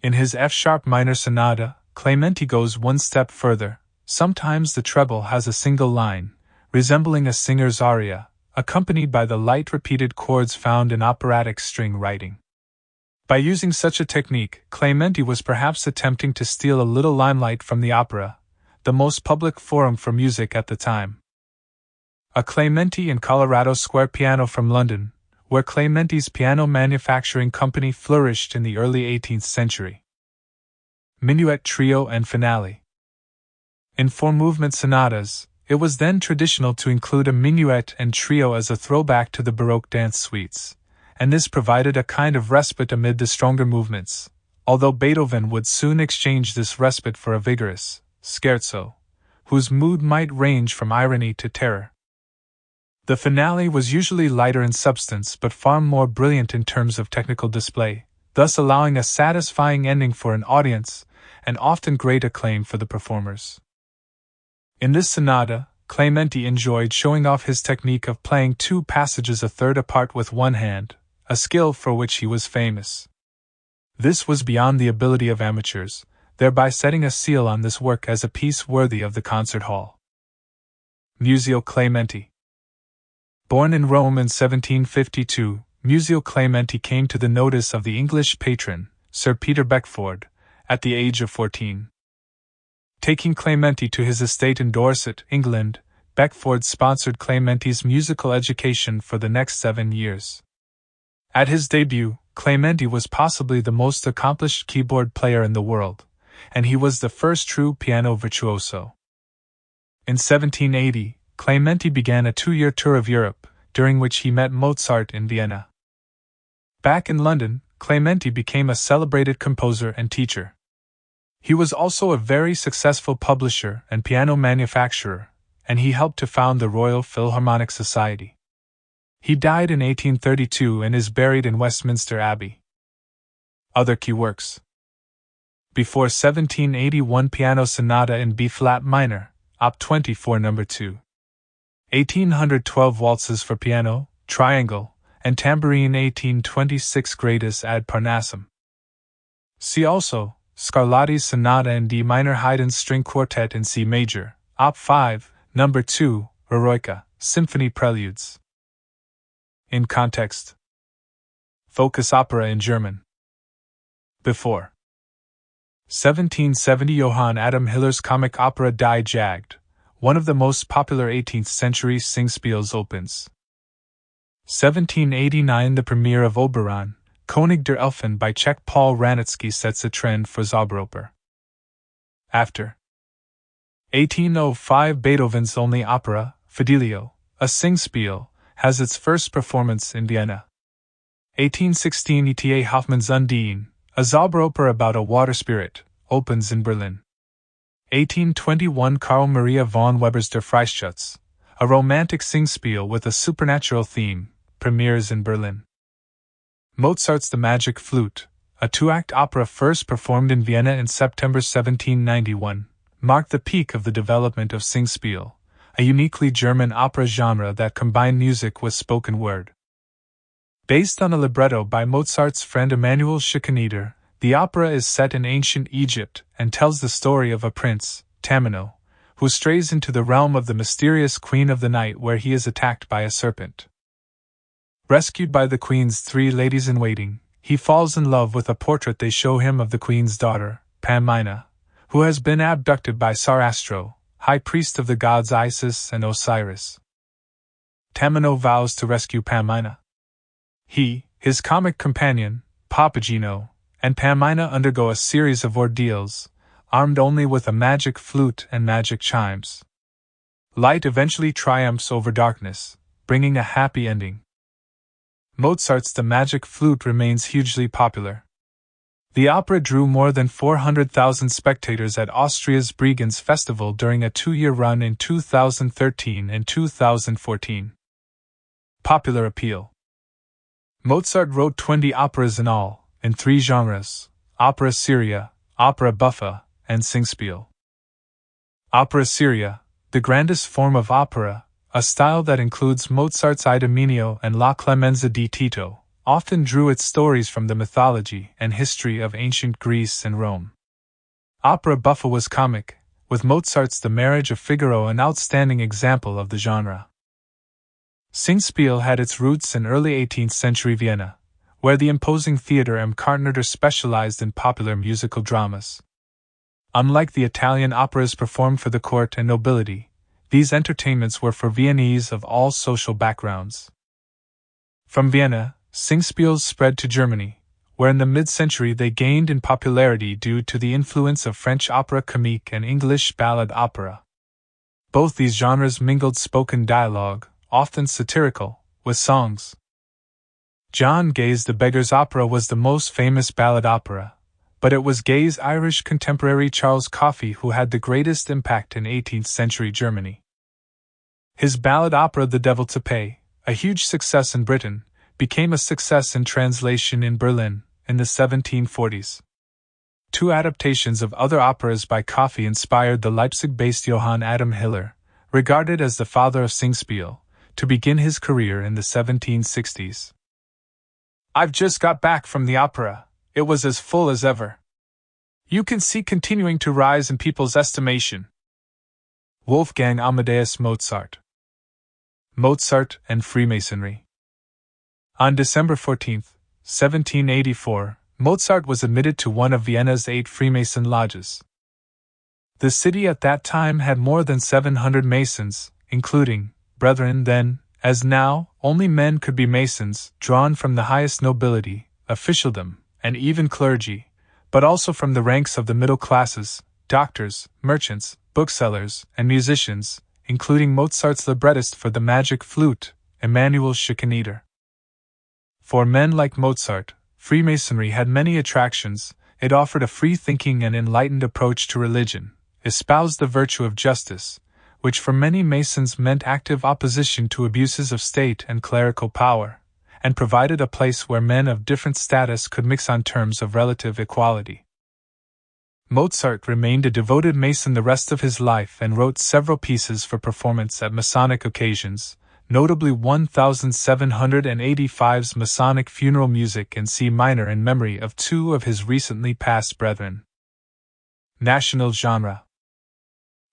In his F-sharp minor sonata, Clementi goes one step further. Sometimes the treble has a single line, resembling a singer's aria, accompanied by the light repeated chords found in operatic string writing. By using such a technique, Clementi was perhaps attempting to steal a little limelight from the opera, the most public forum for music at the time. A Clementi in Colorado Square piano from London, where Clementi's piano manufacturing company flourished in the early 18th century. Minuet Trio and Finale. In four-movement sonatas, it was then traditional to include a minuet and trio as a throwback to the Baroque dance suites, and this provided a kind of respite amid the stronger movements, although Beethoven would soon exchange this respite for a vigorous scherzo, whose mood might range from irony to terror. The finale was usually lighter in substance but far more brilliant in terms of technical display, thus allowing a satisfying ending for an audience, and often great acclaim for the performers. In this sonata, Clementi enjoyed showing off his technique of playing two passages a third apart with one hand, a skill for which he was famous. This was beyond the ability of amateurs, thereby setting a seal on this work as a piece worthy of the concert hall. Muzio Clementi. Born in Rome in 1752, Muzio Clementi came to the notice of the English patron, Sir Peter Beckford, at the age of 14. Taking Clementi to his estate in Dorset, England, Beckford sponsored Clementi's musical education for the next 7 years. At his debut, Clementi was possibly the most accomplished keyboard player in the world, and he was the first true piano virtuoso. In 1780, Clementi began a 2-year tour of Europe, during which he met Mozart in Vienna. Back in London, Clementi became a celebrated composer and teacher. He was also a very successful publisher and piano manufacturer, and he helped to found the Royal Philharmonic Society. He died in 1832 and is buried in Westminster Abbey. Other key works. Before 1781 Piano Sonata in B-flat minor, Op. 24 No. 2. 1812 Waltzes for piano, triangle, and tambourine 1826 Gradus ad Parnassum. See also, Scarlatti's Sonata in D minor Haydn's String Quartet in C major, Op. 5, No. 2, Eroica, Symphony Preludes. In context. Focus opera in German. Before 1770 Johann Adam Hiller's comic opera Die Jagd, one of the most popular 18th-century Singspiels opens. 1789 The premiere of Oberon, König der Elfen by Czech Paul Ranitzky sets a trend for Zauberoper. After 1805 Beethoven's only opera, Fidelio, a Singspiel, has its first performance in Vienna. 1816 E.T.A. Hoffmann's Undine, a Zauberoper about a water spirit, opens in Berlin. 1821 Carl Maria von Weber's Der Freischütz, a romantic Singspiel with a supernatural theme, premieres in Berlin. Mozart's The Magic Flute, a 2-act opera first performed in Vienna in September 1791, marked the peak of the development of Singspiel, a uniquely German opera genre that combined music with spoken word. Based on a libretto by Mozart's friend Emanuel Schikaneder, the opera is set in ancient Egypt and tells the story of a prince, Tamino, who strays into the realm of the mysterious Queen of the Night where he is attacked by a serpent. Rescued by the Queen's 3 ladies-in-waiting, he falls in love with a portrait they show him of the Queen's daughter, Pamina, who has been abducted by Sarastro, high priest of the gods Isis and Osiris. Tamino vows to rescue Pamina. He, his comic companion, Papageno, and Pamina undergo a series of ordeals, armed only with a magic flute and magic chimes. Light eventually triumphs over darkness, bringing a happy ending. Mozart's The Magic Flute remains hugely popular. The opera drew more than 400,000 spectators at Austria's Bregenz Festival during a 2-year run in 2013 and 2014. Popular appeal. Mozart wrote 20 operas in all, in 3 genres: opera seria, opera buffa, and singspiel. Opera seria, the grandest form of opera, a style that includes Mozart's Idomeneo and La Clemenza di Tito, often drew its stories from the mythology and history of ancient Greece and Rome. Opera buffa was comic, with Mozart's The Marriage of Figaro an outstanding example of the genre. Singspiel had its roots in early 18th century Vienna, where the imposing Theater am Kartnerter specialized in popular musical dramas. Unlike the Italian operas performed for the court and nobility, these entertainments were for Viennese of all social backgrounds. From Vienna, singspiels spread to Germany, where in the mid-century they gained in popularity due to the influence of French opera comique and English ballad opera. Both these genres mingled spoken dialogue, often satirical, with songs. John Gay's The Beggar's Opera was the most famous ballad opera, but it was Gay's Irish contemporary Charles Coffey who had the greatest impact in 18th century Germany. His ballad opera The Devil to Pay, a huge success in Britain, became a success in translation in Berlin in the 1740s. 2 adaptations of other operas by Coffey inspired the Leipzig-based Johann Adam Hiller, regarded as the father of Singspiel, to begin his career in the 1760s. "I've just got back from the opera. It was as full as ever. You can see continuing to rise in people's estimation." Wolfgang Amadeus Mozart. Mozart and Freemasonry. On December 14, 1784, Mozart was admitted to one of Vienna's 8 Freemason lodges. The city at that time had more than 700 Masons, including brethren. Then, as now, only men could be Masons, drawn from the highest nobility, officialdom, and even clergy, but also from the ranks of the middle classes, doctors, merchants, booksellers, and musicians, including Mozart's librettist for the Magic Flute, Emanuel Schikaneder. For men like Mozart, Freemasonry had many attractions. It offered a free-thinking and enlightened approach to religion, espoused the virtue of justice, which for many Masons meant active opposition to abuses of state and clerical power, and provided a place where men of different status could mix on terms of relative equality. Mozart remained a devoted Mason the rest of his life and wrote several pieces for performance at Masonic occasions, notably 1785's Masonic funeral music in C minor in memory of 2 of his recently passed brethren. National genre.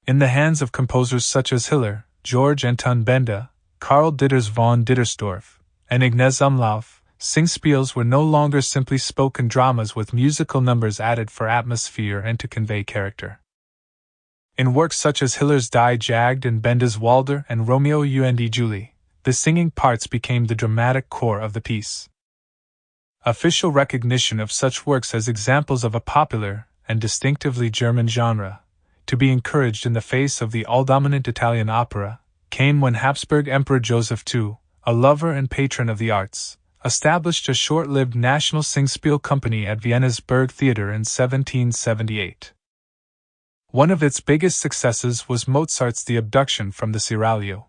In the hands of composers such as Hiller, George Anton Benda, Karl Ditters von Dittersdorf, and Ignaz Umlauf, singspiels were no longer simply spoken dramas with musical numbers added for atmosphere and to convey character. In works such as Hiller's Die Jagd and Benda's Walder and Romeo und Julie, the singing parts became the dramatic core of the piece. Official recognition of such works as examples of a popular and distinctively German genre, to be encouraged in the face of the all-dominant Italian opera, came when Habsburg Emperor Joseph II, a lover and patron of the arts, established a short-lived national singspiel company at Vienna's Burg Theater in 1778. One of its biggest successes was Mozart's The Abduction from the Seraglio.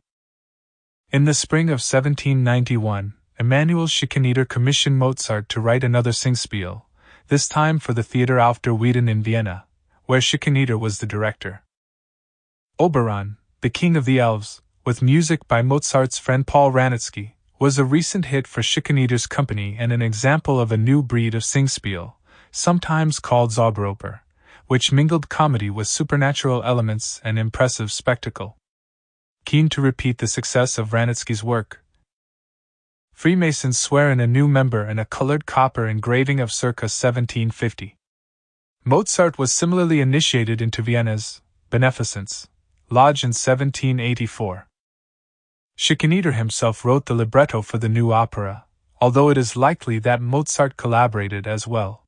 In the spring of 1791, Emanuel Schikaneder commissioned Mozart to write another singspiel, this time for the Theater auf der Wieden in Vienna, where Schikaneder was the director. Oberon, the King of the Elves, with music by Mozart's friend Paul Wranitzky, was a recent hit for Schikaneder's company and an example of a new breed of singspiel, sometimes called Zauberoper, which mingled comedy with supernatural elements and impressive spectacle. Keen to repeat the success of Wranitzky's work, Freemasons swear in a new member and a colored copper engraving of circa 1750. Mozart was similarly initiated into Vienna's Beneficence Lodge in 1784. Schikaneder himself wrote the libretto for the new opera, although it is likely that Mozart collaborated as well.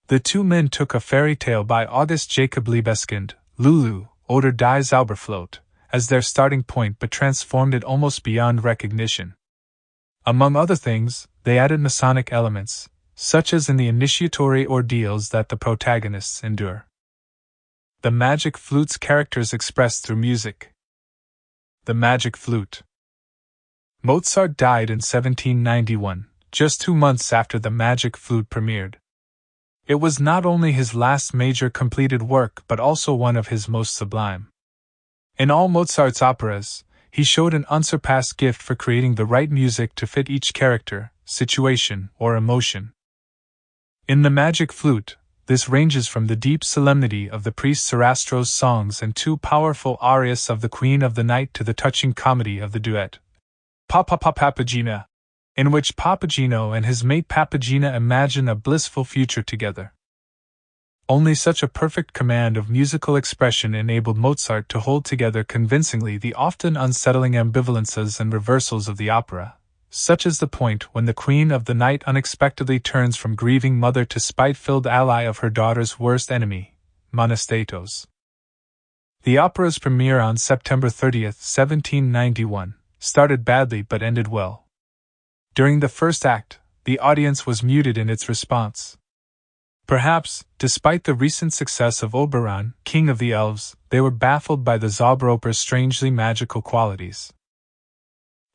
The two men took a fairy tale by August Jacob Liebeskind, Lulu, oder Die Zauberflöte, as their starting point but transformed it almost beyond recognition. Among other things, they added Masonic elements, such as in the initiatory ordeals that the protagonists endure. The magic flute's characters expressed through music. The magic flute. Mozart died in 1791, just 2 months after the Magic Flute premiered. It was not only his last major completed work but also one of his most sublime. In all Mozart's operas, he showed an unsurpassed gift for creating the right music to fit each character, situation, or emotion. In The Magic Flute, this ranges from the deep solemnity of the priest Sarastro's songs and 2 powerful arias of the Queen of the Night to the touching comedy of the duet, Papagina, in which Papagino and his mate Papagina imagine a blissful future together. Only such a perfect command of musical expression enabled Mozart to hold together convincingly the often unsettling ambivalences and reversals of the opera, such as the point when the Queen of the Night unexpectedly turns from grieving mother to spite-filled ally of her daughter's worst enemy, Monostatos. The opera's premiere on September 30, 1791, started badly but ended well. During the first act, the audience was muted in its response. Perhaps, despite the recent success of Oberon, King of the Elves, they were baffled by the Zauberoper's strangely magical qualities.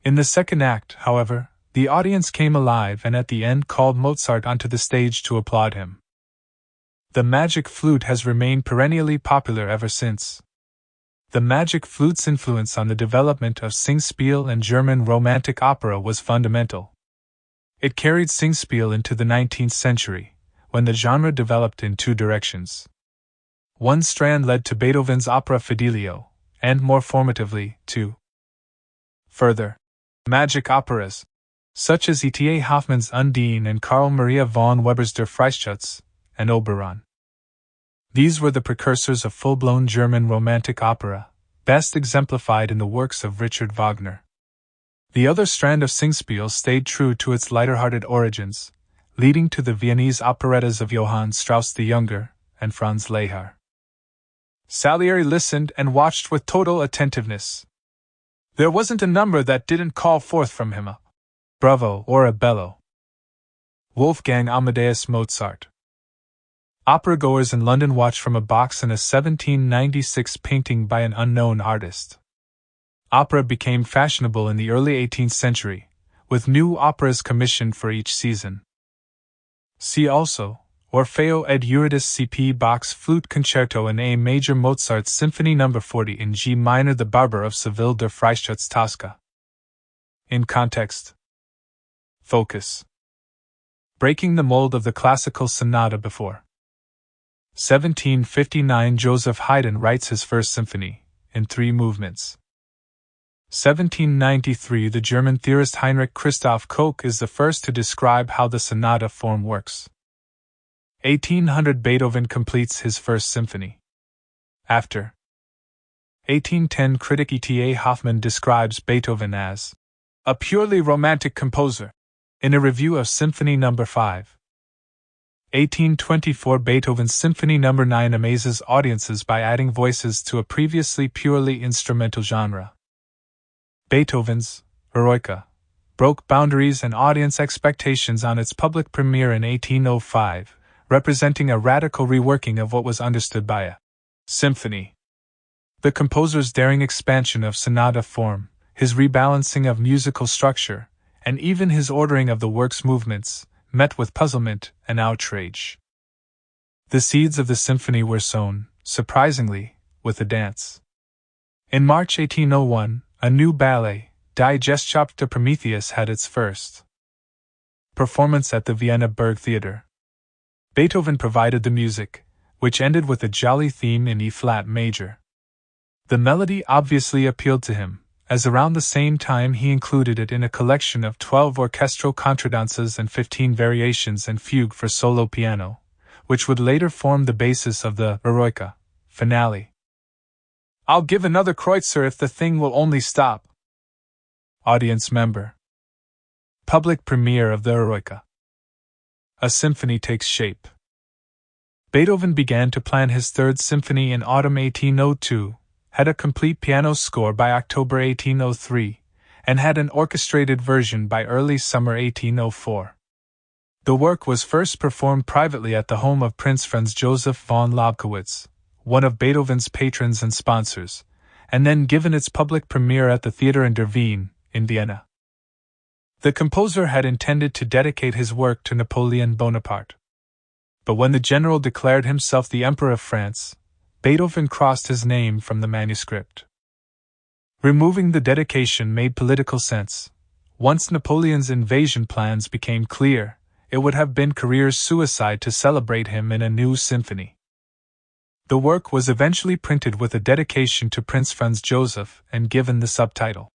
In the second act, however, the audience came alive and at the end called Mozart onto the stage to applaud him. The Magic Flute has remained perennially popular ever since. The Magic Flute's influence on the development of Singspiel and German Romantic opera was fundamental. It carried Singspiel into the 19th century, when the genre developed in 2 directions. One strand led to Beethoven's opera Fidelio, and more formatively, to further magic operas, such as E.T.A. Hoffmann's Undine and Carl Maria von Weber's Der Freischütz and Oberon. These were the precursors of full-blown German Romantic opera, best exemplified in the works of Richard Wagner. The other strand of Singspiel stayed true to its lighter-hearted origins, leading to the Viennese operettas of Johann Strauss the Younger and Franz Lehár. Salieri listened and watched with total attentiveness. There wasn't a number that didn't call forth from him a bravo or a bellow. Wolfgang Amadeus Mozart. Opera-goers in London watched from a box in a 1796 painting by an unknown artist. Opera became fashionable in the early 18th century, with new operas commissioned for each season. See also, Orfeo ed Eurydice CP Bach's Flute Concerto in A Major, Mozart's Symphony No. 40 in G minor, The Barber of Seville, Der Freischütz Tosca. In context. Focus. Breaking the mold of the classical sonata before 1759, Joseph Haydn writes his first symphony, in 3 movements. 1793, the German theorist Heinrich Christoph Koch is the first to describe how the sonata form works. 1800, Beethoven completes his first symphony. After 1810, critic E.T.A. Hoffmann describes Beethoven as a purely romantic composer, in a review of Symphony No. 5. 1824, Beethoven's Symphony No. 9 amazes audiences by adding voices to a previously purely instrumental genre. Beethoven's Eroica broke boundaries and audience expectations on its public premiere in 1805, representing a radical reworking of what was understood by a symphony. The composer's daring expansion of sonata form, his rebalancing of musical structure, and even his ordering of the work's movements, met with puzzlement and outrage. The seeds of the symphony were sown, surprisingly, with a dance. In March 1801, a new ballet, Die Gesellschaft der Prometheus, had its first performance at the Vienna Burgtheater. Beethoven provided the music, which ended with a jolly theme in E-flat major. The melody obviously appealed to him, as around the same time he included it in a collection of 12 orchestral contradances and 15 variations and fugue for solo piano, which would later form the basis of the Eroica finale. "I'll give another kreutzer if the thing will only stop." Audience member. Public premiere of the Eroica. A symphony takes shape. Beethoven began to plan his third symphony in autumn 1802, had a complete piano score by October 1803, and had an orchestrated version by early summer 1804. The work was first performed privately at the home of Prince Franz Joseph von Lobkowitz, one of Beethoven's patrons and sponsors, and then given its public premiere at the theater in Der Wien, in Vienna. The composer had intended to dedicate his work to Napoleon Bonaparte. But when the general declared himself the Emperor of France, Beethoven crossed his name from the manuscript. Removing the dedication made political sense. Once Napoleon's invasion plans became clear, it would have been career suicide to celebrate him in a new symphony. The work was eventually printed with a dedication to Prince Franz Joseph and given the subtitle,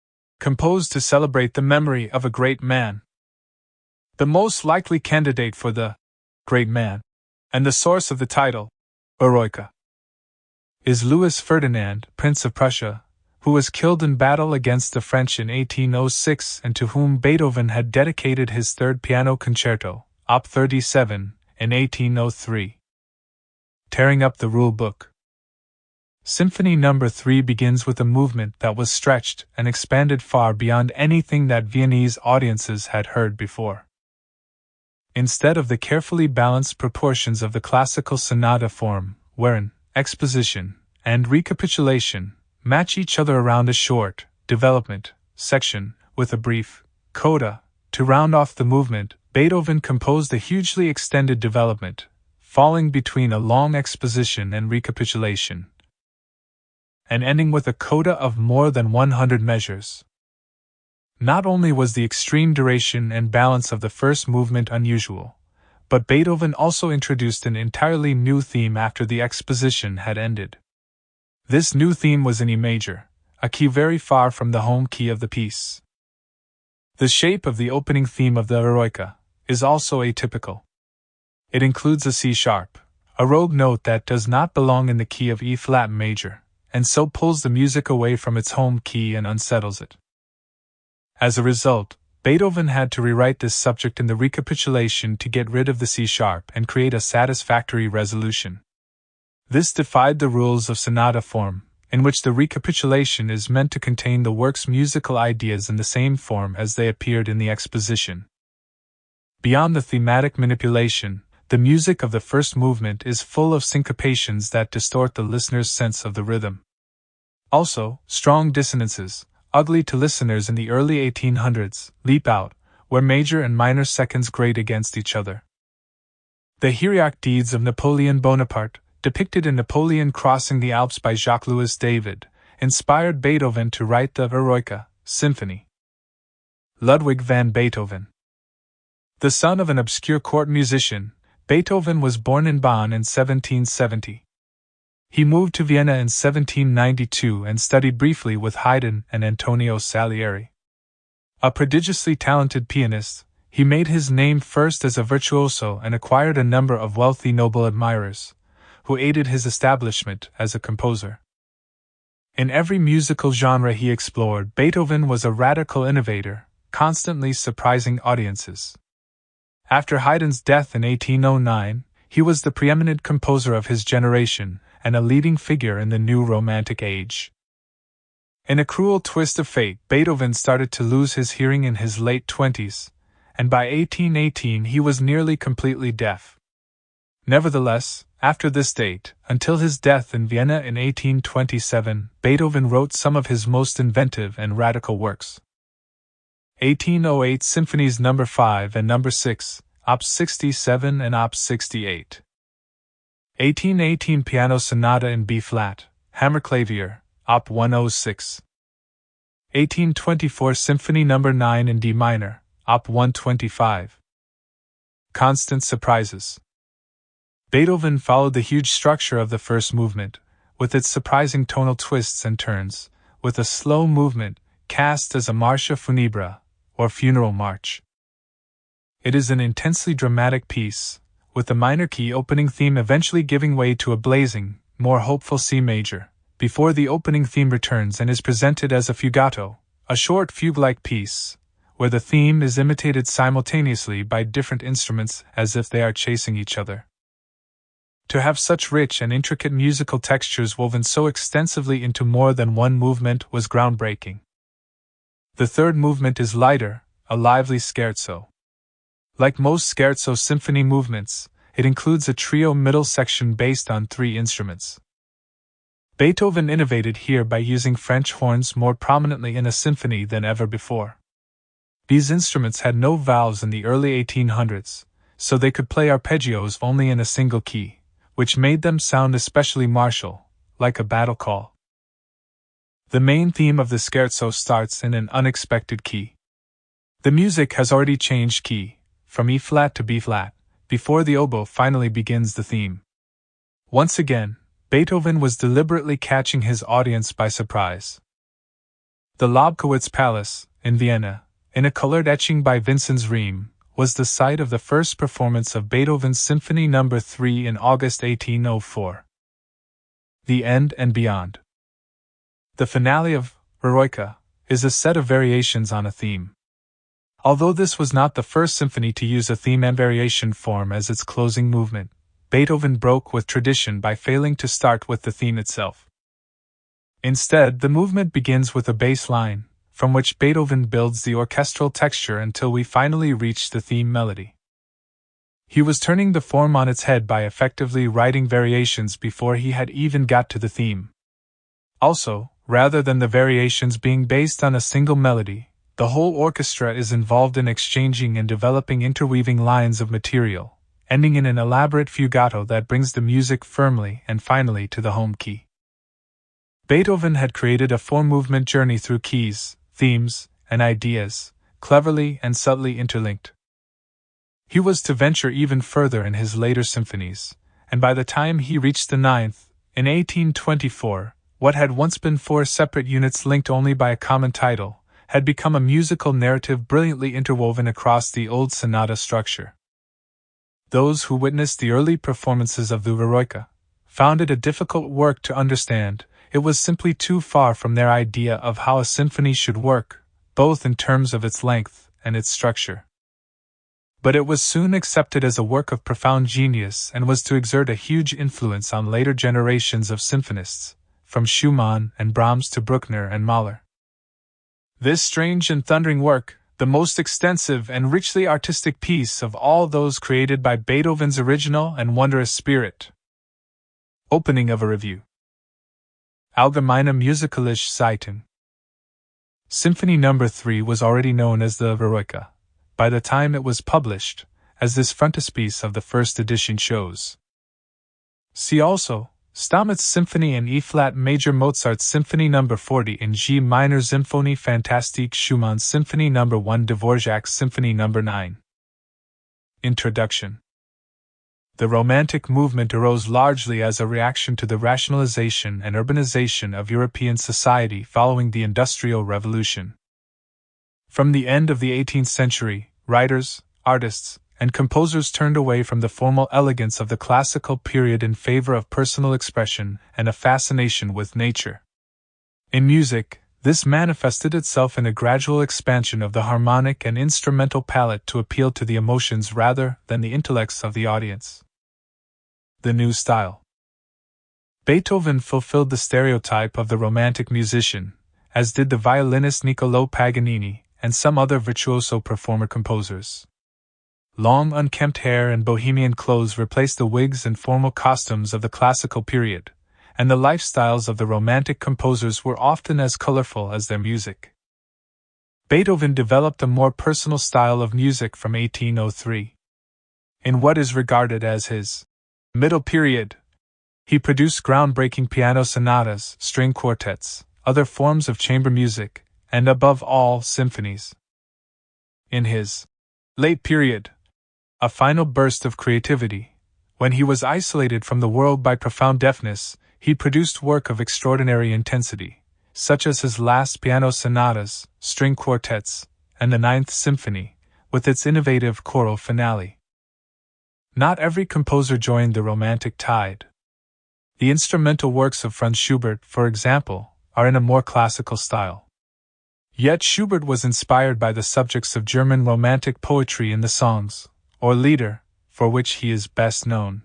"Composed to celebrate the memory of a great man." The most likely candidate for the great man, and the source of the title, Eroica, is Louis Ferdinand, Prince of Prussia, who was killed in battle against the French in 1806 and to whom Beethoven had dedicated his third piano concerto, Op. 37, in 1803. Tearing up the rule book. Symphony No. 3 begins with a movement that was stretched and expanded far beyond anything that Viennese audiences had heard before. Instead of the carefully balanced proportions of the classical sonata form, wherein exposition and recapitulation match each other around a short development section with a brief coda to round off the movement, Beethoven composed a hugely extended development, falling between a long exposition and recapitulation, and ending with a coda of more than 100 measures. Not only was the extreme duration and balance of the first movement unusual, but Beethoven also introduced an entirely new theme after the exposition had ended. This new theme was in E major, a key very far from the home key of the piece. The shape of the opening theme of the Eroica is also atypical. It includes a C-sharp, a rogue note that does not belong in the key of E-flat major, and so pulls the music away from its home key and unsettles it. As a result, Beethoven had to rewrite this subject in the recapitulation to get rid of the C-sharp and create a satisfactory resolution. This defied the rules of sonata form, in which the recapitulation is meant to contain the work's musical ideas in the same form as they appeared in the exposition. Beyond the thematic manipulation, the music of the first movement is full of syncopations that distort the listener's sense of the rhythm. Also, strong dissonances, ugly to listeners in the early 1800s, leap out, where major and minor seconds grate against each other. The heroic deeds of Napoleon Bonaparte, depicted in Napoleon Crossing the Alps by Jacques-Louis David, inspired Beethoven to write the Eroica Symphony. Ludwig van Beethoven. The son of an obscure court musician, Beethoven was born in Bonn in 1770. He moved to Vienna in 1792 and studied briefly with Haydn and Antonio Salieri. A prodigiously talented pianist, he made his name first as a virtuoso and acquired a number of wealthy noble admirers, who aided his establishment as a composer. In every musical genre he explored, Beethoven was a radical innovator, constantly surprising audiences. After Haydn's death in 1809, he was the preeminent composer of his generation and a leading figure in the new Romantic age. In a cruel twist of fate, Beethoven started to lose his hearing in his late 20s, and by 1818 he was nearly completely deaf. Nevertheless, after this date, until his death in Vienna in 1827, Beethoven wrote some of his most inventive and radical works. 1808 Symphonies No. 5 and No. 6, Op. 67 and Op. 68. 1818 Piano Sonata in B-flat, Hammerklavier, Op. 106. 1824 Symphony No. 9 in D minor, Op. 125. Constant surprises. Beethoven followed the huge structure of the first movement, with its surprising tonal twists and turns, with a slow movement, cast as a marcia funebra, or funeral march. It is an intensely dramatic piece, with the minor key opening theme eventually giving way to a blazing, more hopeful C major, before the opening theme returns and is presented as a fugato, a short fugue-like piece, where the theme is imitated simultaneously by different instruments as if they are chasing each other. To have such rich and intricate musical textures woven so extensively into more than one movement was groundbreaking. The third movement is lighter, a lively scherzo. Like most scherzo symphony movements, it includes a trio middle section based on 3 instruments. Beethoven innovated here by using French horns more prominently in a symphony than ever before. These instruments had no valves in the early 1800s, so they could play arpeggios only in a single key, which made them sound especially martial, like a battle call. The main theme of the scherzo starts in an unexpected key. The music has already changed key, from E-flat to B-flat, before the oboe finally begins the theme. Once again, Beethoven was deliberately catching his audience by surprise. The Lobkowitz Palace, in Vienna, in a colored etching by Vincenz Riem, was the site of the first performance of Beethoven's Symphony No. 3 in August 1804. The End and Beyond. The finale of Eroica is a set of variations on a theme. Although this was not the first symphony to use a theme and variation form as its closing movement, Beethoven broke with tradition by failing to start with the theme itself. Instead, the movement begins with a bass line, from which Beethoven builds the orchestral texture until we finally reach the theme melody. He was turning the form on its head by effectively writing variations before he had even got to the theme. Also, rather than the variations being based on a single melody, the whole orchestra is involved in exchanging and developing interweaving lines of material, ending in an elaborate fugato that brings the music firmly and finally to the home key. Beethoven had created a four-movement journey through keys, themes, and ideas, cleverly and subtly interlinked. He was to venture even further in his later symphonies, and by the time he reached the ninth, in 1824, what had once been four separate units linked only by a common title, had become a musical narrative brilliantly interwoven across the old sonata structure. Those who witnessed the early performances of the Eroica found it a difficult work to understand. It was simply too far from their idea of how a symphony should work, both in terms of its length and its structure. But it was soon accepted as a work of profound genius and was to exert a huge influence on later generations of symphonists, from Schumann and Brahms to Bruckner and Mahler. This strange and thundering work, the most extensive and richly artistic piece of all those created by Beethoven's original and wondrous spirit. Opening of a review. Allgemeine Musikalische Zeitung. Symphony No. 3 was already known as the Eroica by the time it was published, as this frontispiece of the first edition shows. See also, Stamitz Symphony in E-flat major, Mozart's Symphony No. 40 in G minor, Symphonie Fantastique, Schumann's Symphony No. 1, Dvorak's Symphony No. 9. Introduction. The Romantic movement arose largely as a reaction to the rationalization and urbanization of European society following the Industrial Revolution. From the end of the 18th century, writers, artists, and composers turned away from the formal elegance of the classical period in favor of personal expression and a fascination with nature. In music, this manifested itself in a gradual expansion of the harmonic and instrumental palette to appeal to the emotions rather than the intellects of the audience. The new style. Beethoven fulfilled the stereotype of the romantic musician, as did the violinist Niccolò Paganini and some other virtuoso performer-composers. Long unkempt hair and bohemian clothes replaced the wigs and formal costumes of the classical period, and the lifestyles of the romantic composers were often as colorful as their music. Beethoven developed a more personal style of music from 1803. In what is regarded as his middle period, he produced groundbreaking piano sonatas, string quartets, other forms of chamber music, and above all, symphonies. In his late period, a final burst of creativity, when he was isolated from the world by profound deafness, he produced work of extraordinary intensity, such as his last piano sonatas, string quartets, and the Ninth Symphony, with its innovative choral finale. Not every composer joined the Romantic tide. The instrumental works of Franz Schubert, for example, are in a more classical style. Yet Schubert was inspired by the subjects of German Romantic poetry in the songs, or Lieder, for which he is best known.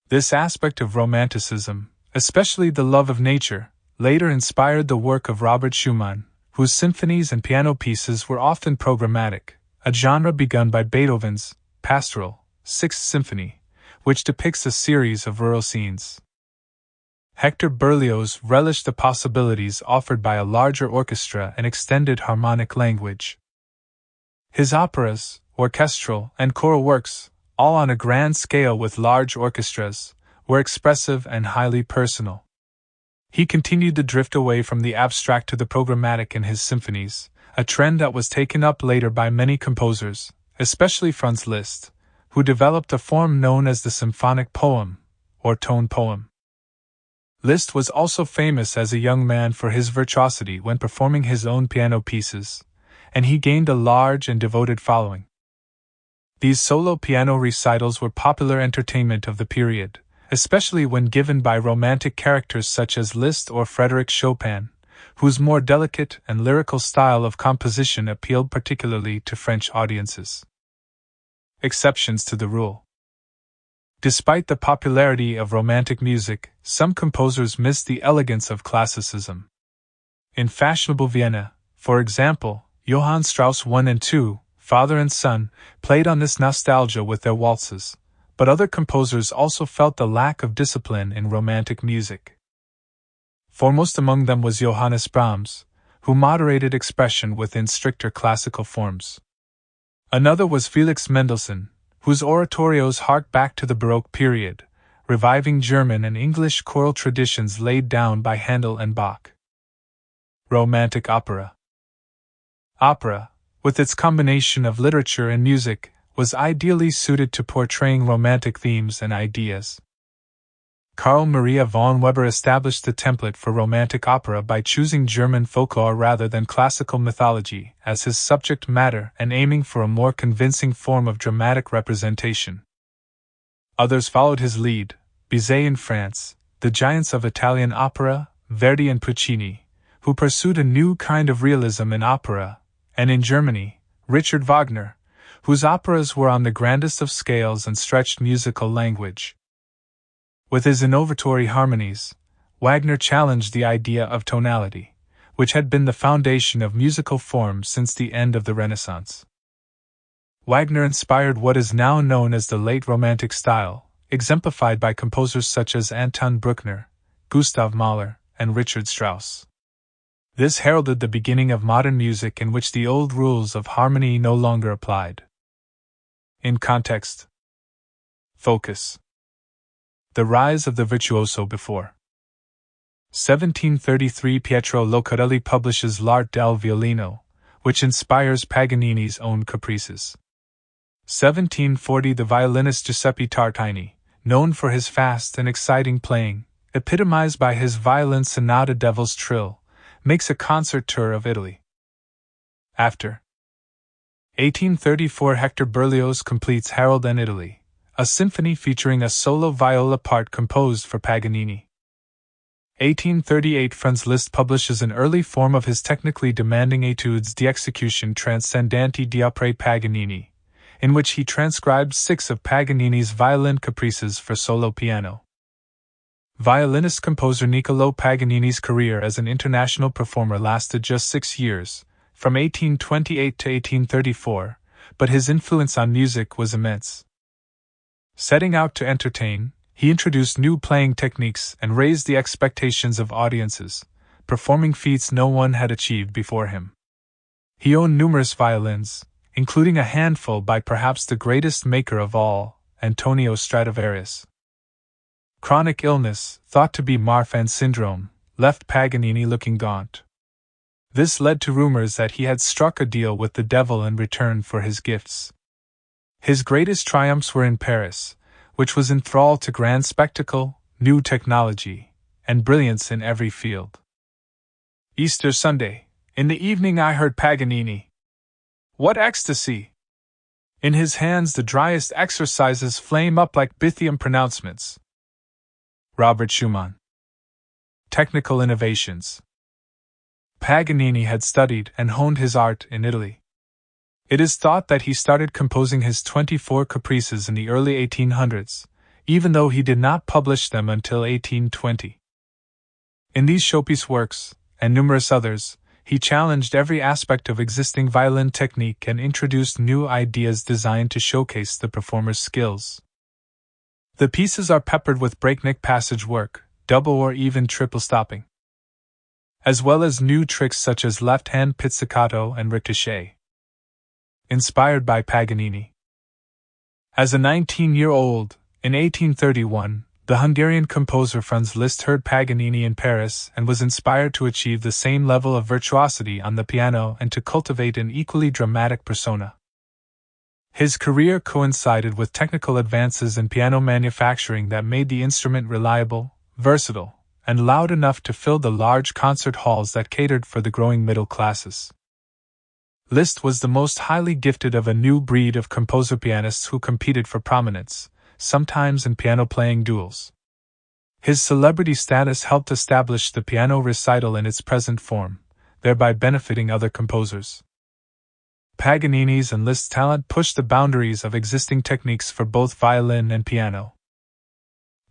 This aspect of Romanticism, especially the love of nature, later inspired the work of Robert Schumann, whose symphonies and piano pieces were often programmatic, a genre begun by Beethoven's Pastoral, Sixth Symphony, which depicts a series of rural scenes. Hector Berlioz relished the possibilities offered by a larger orchestra and extended harmonic language. His operas, orchestral and choral works, all on a grand scale with large orchestras, were expressive and highly personal. He continued to drift away from the abstract to the programmatic in his symphonies, a trend that was taken up later by many composers, especially Franz Liszt, who developed a form known as the symphonic poem, or tone poem. Liszt was also famous as a young man for his virtuosity when performing his own piano pieces, and he gained a large and devoted following. These solo piano recitals were popular entertainment of the period, especially when given by romantic characters such as Liszt or Frédéric Chopin, whose more delicate and lyrical style of composition appealed particularly to French audiences. Exceptions to the rule. Despite the popularity of Romantic music, some composers missed the elegance of classicism. In fashionable Vienna, for example, Johann Strauss I and II, father and son, played on this nostalgia with their waltzes, but other composers also felt the lack of discipline in Romantic music. Foremost among them was Johannes Brahms, who moderated expression within stricter classical forms. Another was Felix Mendelssohn, whose oratorios hark back to the Baroque period, reviving German and English choral traditions laid down by Handel and Bach. Romantic opera. Opera, with its combination of literature and music, was ideally suited to portraying romantic themes and ideas. Carl Maria von Weber established the template for romantic opera by choosing German folklore rather than classical mythology as his subject matter and aiming for a more convincing form of dramatic representation. Others followed his lead: Bizet in France, the giants of Italian opera, Verdi and Puccini, who pursued a new kind of realism in opera, and in Germany, Richard Wagner, whose operas were on the grandest of scales and stretched musical language. With his innovatory harmonies, Wagner challenged the idea of tonality, which had been the foundation of musical forms since the end of the Renaissance. Wagner inspired what is now known as the late Romantic style, exemplified by composers such as Anton Bruckner, Gustav Mahler, and Richard Strauss. This heralded the beginning of modern music in which the old rules of harmony no longer applied. In context. Focus. The rise of the virtuoso before 1733. Pietro Locarelli publishes L'Arte del Violino, which inspires Paganini's own caprices. 1740. The violinist Giuseppe Tartini, known for his fast and exciting playing, epitomized by his violin sonata Devil's Trill, makes a concert tour of Italy. After 1834. Hector Berlioz completes Harold and Italy, a symphony featuring a solo viola part composed for Paganini. 1838. Franz Liszt publishes an early form of his technically demanding etudes de execution transcendanti di opere Paganini, in which he transcribed 6 of Paganini's violin caprices for solo piano. Violinist-composer Niccolò Paganini's career as an international performer lasted just 6 years, from 1828 to 1834, but his influence on music was immense. Setting out to entertain, he introduced new playing techniques and raised the expectations of audiences, performing feats no one had achieved before him. He owned numerous violins, including a handful by perhaps the greatest maker of all, Antonio Stradivaris. Chronic illness, thought to be Marfan syndrome, left Paganini looking gaunt. This led to rumors that he had struck a deal with the devil in return for his gifts. His greatest triumphs were in Paris, which was enthralled to grand spectacle, new technology, and brilliance in every field. Easter Sunday, in the evening I heard Paganini. What ecstasy! In his hands the driest exercises flame up like Bithyum pronouncements. Robert Schumann. Technical innovations. Paganini had studied and honed his art in Italy. It is thought that he started composing his 24 caprices in the early 1800s, even though he did not publish them until 1820. In these showpiece works, and numerous others, he challenged every aspect of existing violin technique and introduced new ideas designed to showcase the performer's skills. The pieces are peppered with breakneck passage work, double or even triple stopping, as well as new tricks such as left-hand pizzicato and ricochet. inspired by Paganini. As a 19-year-old, in 1831, the Hungarian composer Franz Liszt heard Paganini in Paris and was inspired to achieve the same level of virtuosity on the piano and to cultivate an equally dramatic persona. His career coincided with technical advances in piano manufacturing that made the instrument reliable, versatile, and loud enough to fill the large concert halls that catered for the growing middle classes. Liszt was the most highly gifted of a new breed of composer-pianists who competed for prominence, sometimes in piano-playing duels. His celebrity status helped establish the piano recital in its present form, thereby benefiting other composers. Paganini's and Liszt's talent pushed the boundaries of existing techniques for both violin and piano.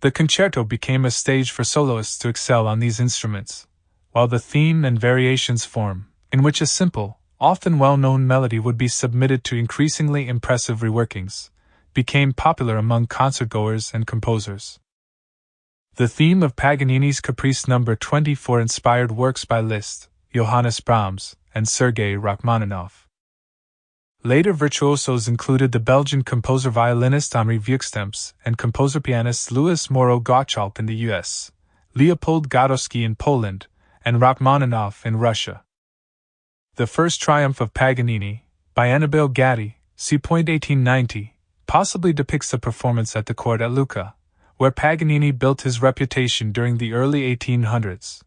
The concerto became a stage for soloists to excel on these instruments, while the theme and variations form, in which a simple, often well-known melody would be submitted to increasingly impressive reworkings, became popular among concertgoers and composers. The theme of Paganini's Caprice No. 24 inspired works by Liszt, Johannes Brahms, and Sergei Rachmaninoff. Later virtuosos included the Belgian composer-violinist Henri Vieuxtemps and composer-pianist Louis Moreau Gottschalk in the U.S., Leopold Godowsky in Poland, and Rachmaninoff in Russia. The First Triumph of Paganini, by Annabel Gatti, c. 1890, possibly depicts a performance at the court at Lucca, where Paganini built his reputation during the early 1800s.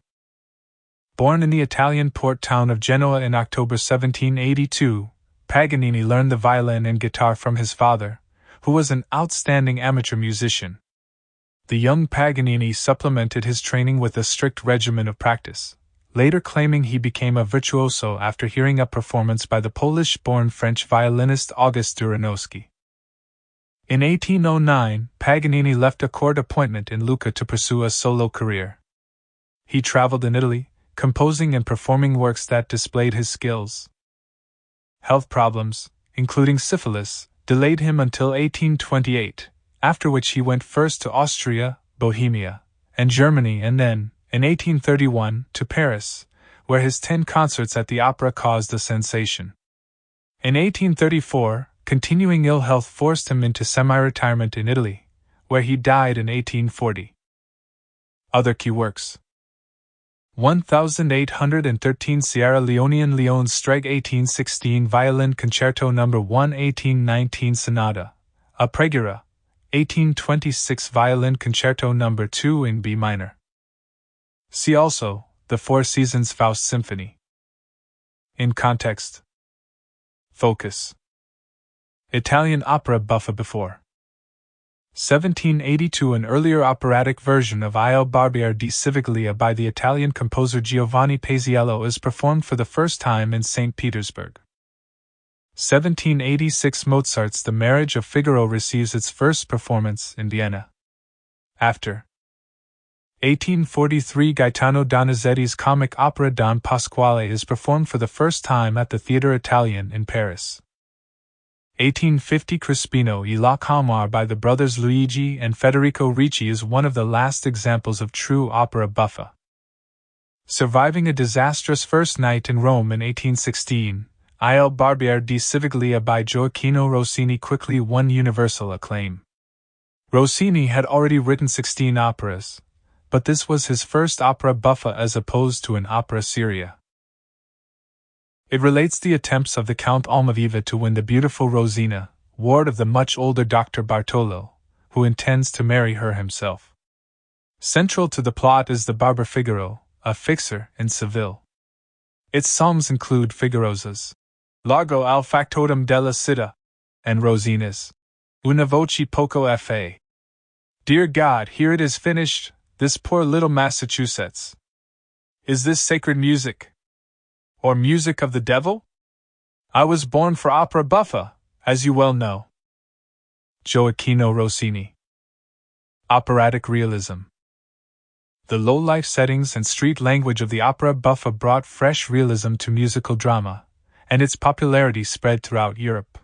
Born in the Italian port town of Genoa in October 1782, Paganini learned the violin and guitar from his father, who was an outstanding amateur musician. The young Paganini supplemented his training with a strict regimen of practice, later claiming he became a virtuoso after hearing a performance by the Polish-born French violinist Auguste Duranowski. In 1809, Paganini left a court appointment in Lucca to pursue a solo career. He traveled in Italy, composing and performing works that displayed his skills. Health problems, including syphilis, delayed him until 1828, after which he went first to Austria, Bohemia, and Germany and then, in 1831, to Paris, where his 10 concerts at the opera caused a sensation. In 1834, continuing ill health forced him into semi-retirement in Italy, where he died in 1840. Other key works: 1813 Sierra Leonean Leon Streg 1816 Violin Concerto No. 1 1819 Sonata, a Pregura, 1826 Violin Concerto No. 2 in B minor. See also, the Four Seasons Faust Symphony. In context. Focus. Italian opera buffa before 1782. An earlier operatic version of Il Barbiere di Civiglia by the Italian composer Giovanni Paisiello is performed for the first time in St. Petersburg. 1786. Mozart's The Marriage of Figaro receives its first performance in Vienna. After 1843. Gaetano Donizetti's comic opera Don Pasquale is performed for the first time at the Theatre Italien in Paris. 1850. Crispino e la Calmar by the brothers Luigi and Federico Ricci is one of the last examples of true opera buffa. Surviving a disastrous first night in Rome in 1816, Il Barbiere di Civiglia by Gioacchino Rossini quickly won universal acclaim. Rossini had already written 16 operas, but this was his first opera buffa as opposed to an opera seria. It relates the attempts of the Count Almaviva to win the beautiful Rosina, ward of the much older Dr. Bartolo, who intends to marry her himself. Central to the plot is the barber Figaro, a fixer in Seville. Its psalms include Figaro's Largo al factotum della città and Rosina's Una voce poco fa. Dear God, here it is finished, this poor little Massachusetts. Is this sacred music? Or music of the devil? I was born for opera buffa, as you well know. Gioacchino Rossini. Operatic realism. The low-life settings and street language of the opera buffa brought fresh realism to musical drama, and its popularity spread throughout Europe.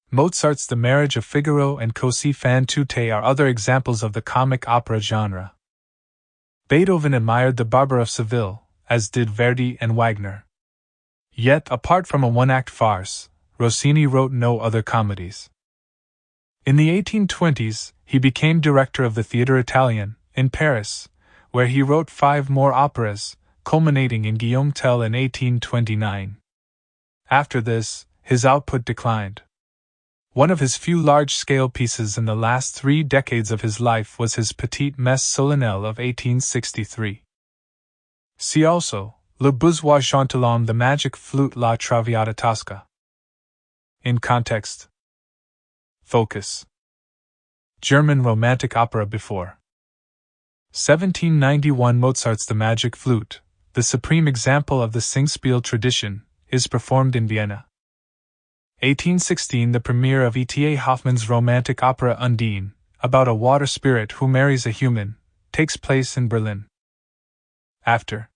Mozart's The Marriage of Figaro and Così fan tutte are other examples of the comic opera genre. Beethoven admired the Barber of Seville, as did Verdi and Wagner. Yet, apart from a one-act farce, Rossini wrote no other comedies. In the 1820s, he became director of the Theatre Italien, in Paris, where he wrote 5 more operas, culminating in Guillaume Tell in 1829. After this, his output declined. One of his few large-scale pieces in the last 3 decades of his life was his Petite Messe Solennelle of 1863. See also, Le Bourgeois Gentilhomme, the Magic Flute, La Traviata Tosca. In context. Focus. German Romantic opera before 1791. Mozart's The Magic Flute, the supreme example of the Singspiel tradition, is performed in Vienna. 1816. The premiere of E.T.A. Hoffmann's romantic opera Undine, about a water spirit who marries a human, takes place in Berlin. After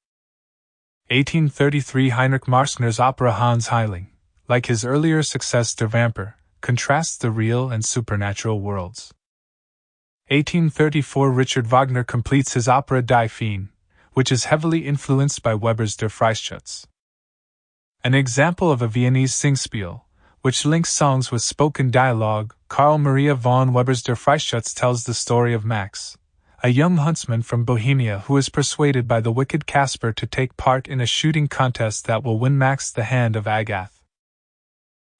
1833. Heinrich Marschner's opera Hans Heiling, like his earlier success Der Vampir, contrasts the real and supernatural worlds. 1834. Richard Wagner completes his opera Die Feen, which is heavily influenced by Weber's Der Freischütz. An example of a Viennese Singspiel, which links songs with spoken dialogue, Carl Maria von Weber's Der Freischütz tells the story of Max, a young huntsman from Bohemia who is persuaded by the wicked Caspar to take part in a shooting contest that will win Max the hand of Agath.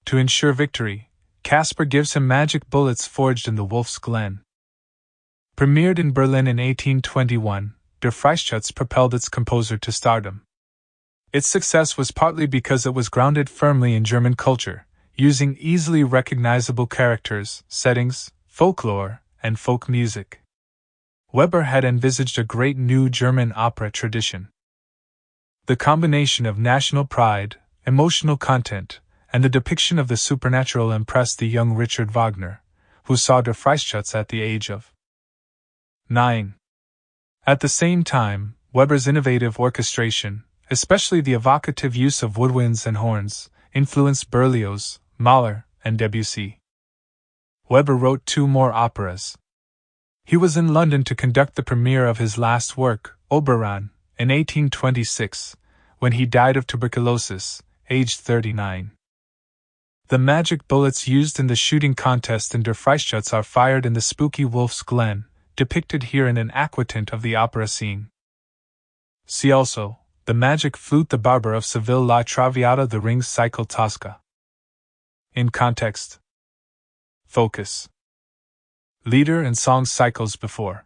To ensure victory, Caspar gives him magic bullets forged in the Wolf's Glen. Premiered in Berlin in 1821, Der Freischütz propelled its composer to stardom. Its success was partly because it was grounded firmly in German culture, using easily recognizable characters, settings, folklore, and folk music. Weber had envisaged a great new German opera tradition. The combination of national pride, emotional content, and the depiction of the supernatural impressed the young Richard Wagner, who saw Der Freischütz at the age of 9. At the same time, Weber's innovative orchestration, especially the evocative use of woodwinds and horns, influenced Berlioz, Mahler, and Debussy. Weber wrote 2 more operas. He was in London to conduct the premiere of his last work, Oberon, in 1826, when he died of tuberculosis, aged 39. The magic bullets used in the shooting contest in Der Freischütz are fired in the spooky Wolf's Glen, depicted here in an aquatant of the opera scene. See also, The Magic Flute, The Barber of Seville, La Traviata, The Ring Cycle, Tosca. In context. Focus. Lieder and song cycles before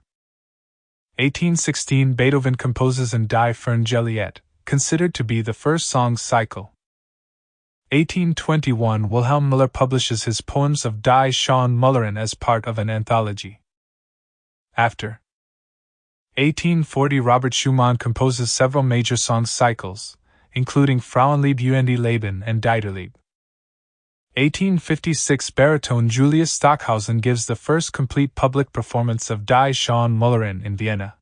1816. Beethoven composes in Die Ferngeliet, considered to be the first song cycle. 1821. Wilhelm Müller publishes his poems of Die Schönmüllerin as part of an anthology. After 1840. Robert Schumann composes several major song cycles, including Frauenlieb und Leben and Dieterlieb. 1856. Baritone Julius Stockhausen gives the first complete public performance of Die Schönmüllerin in Vienna.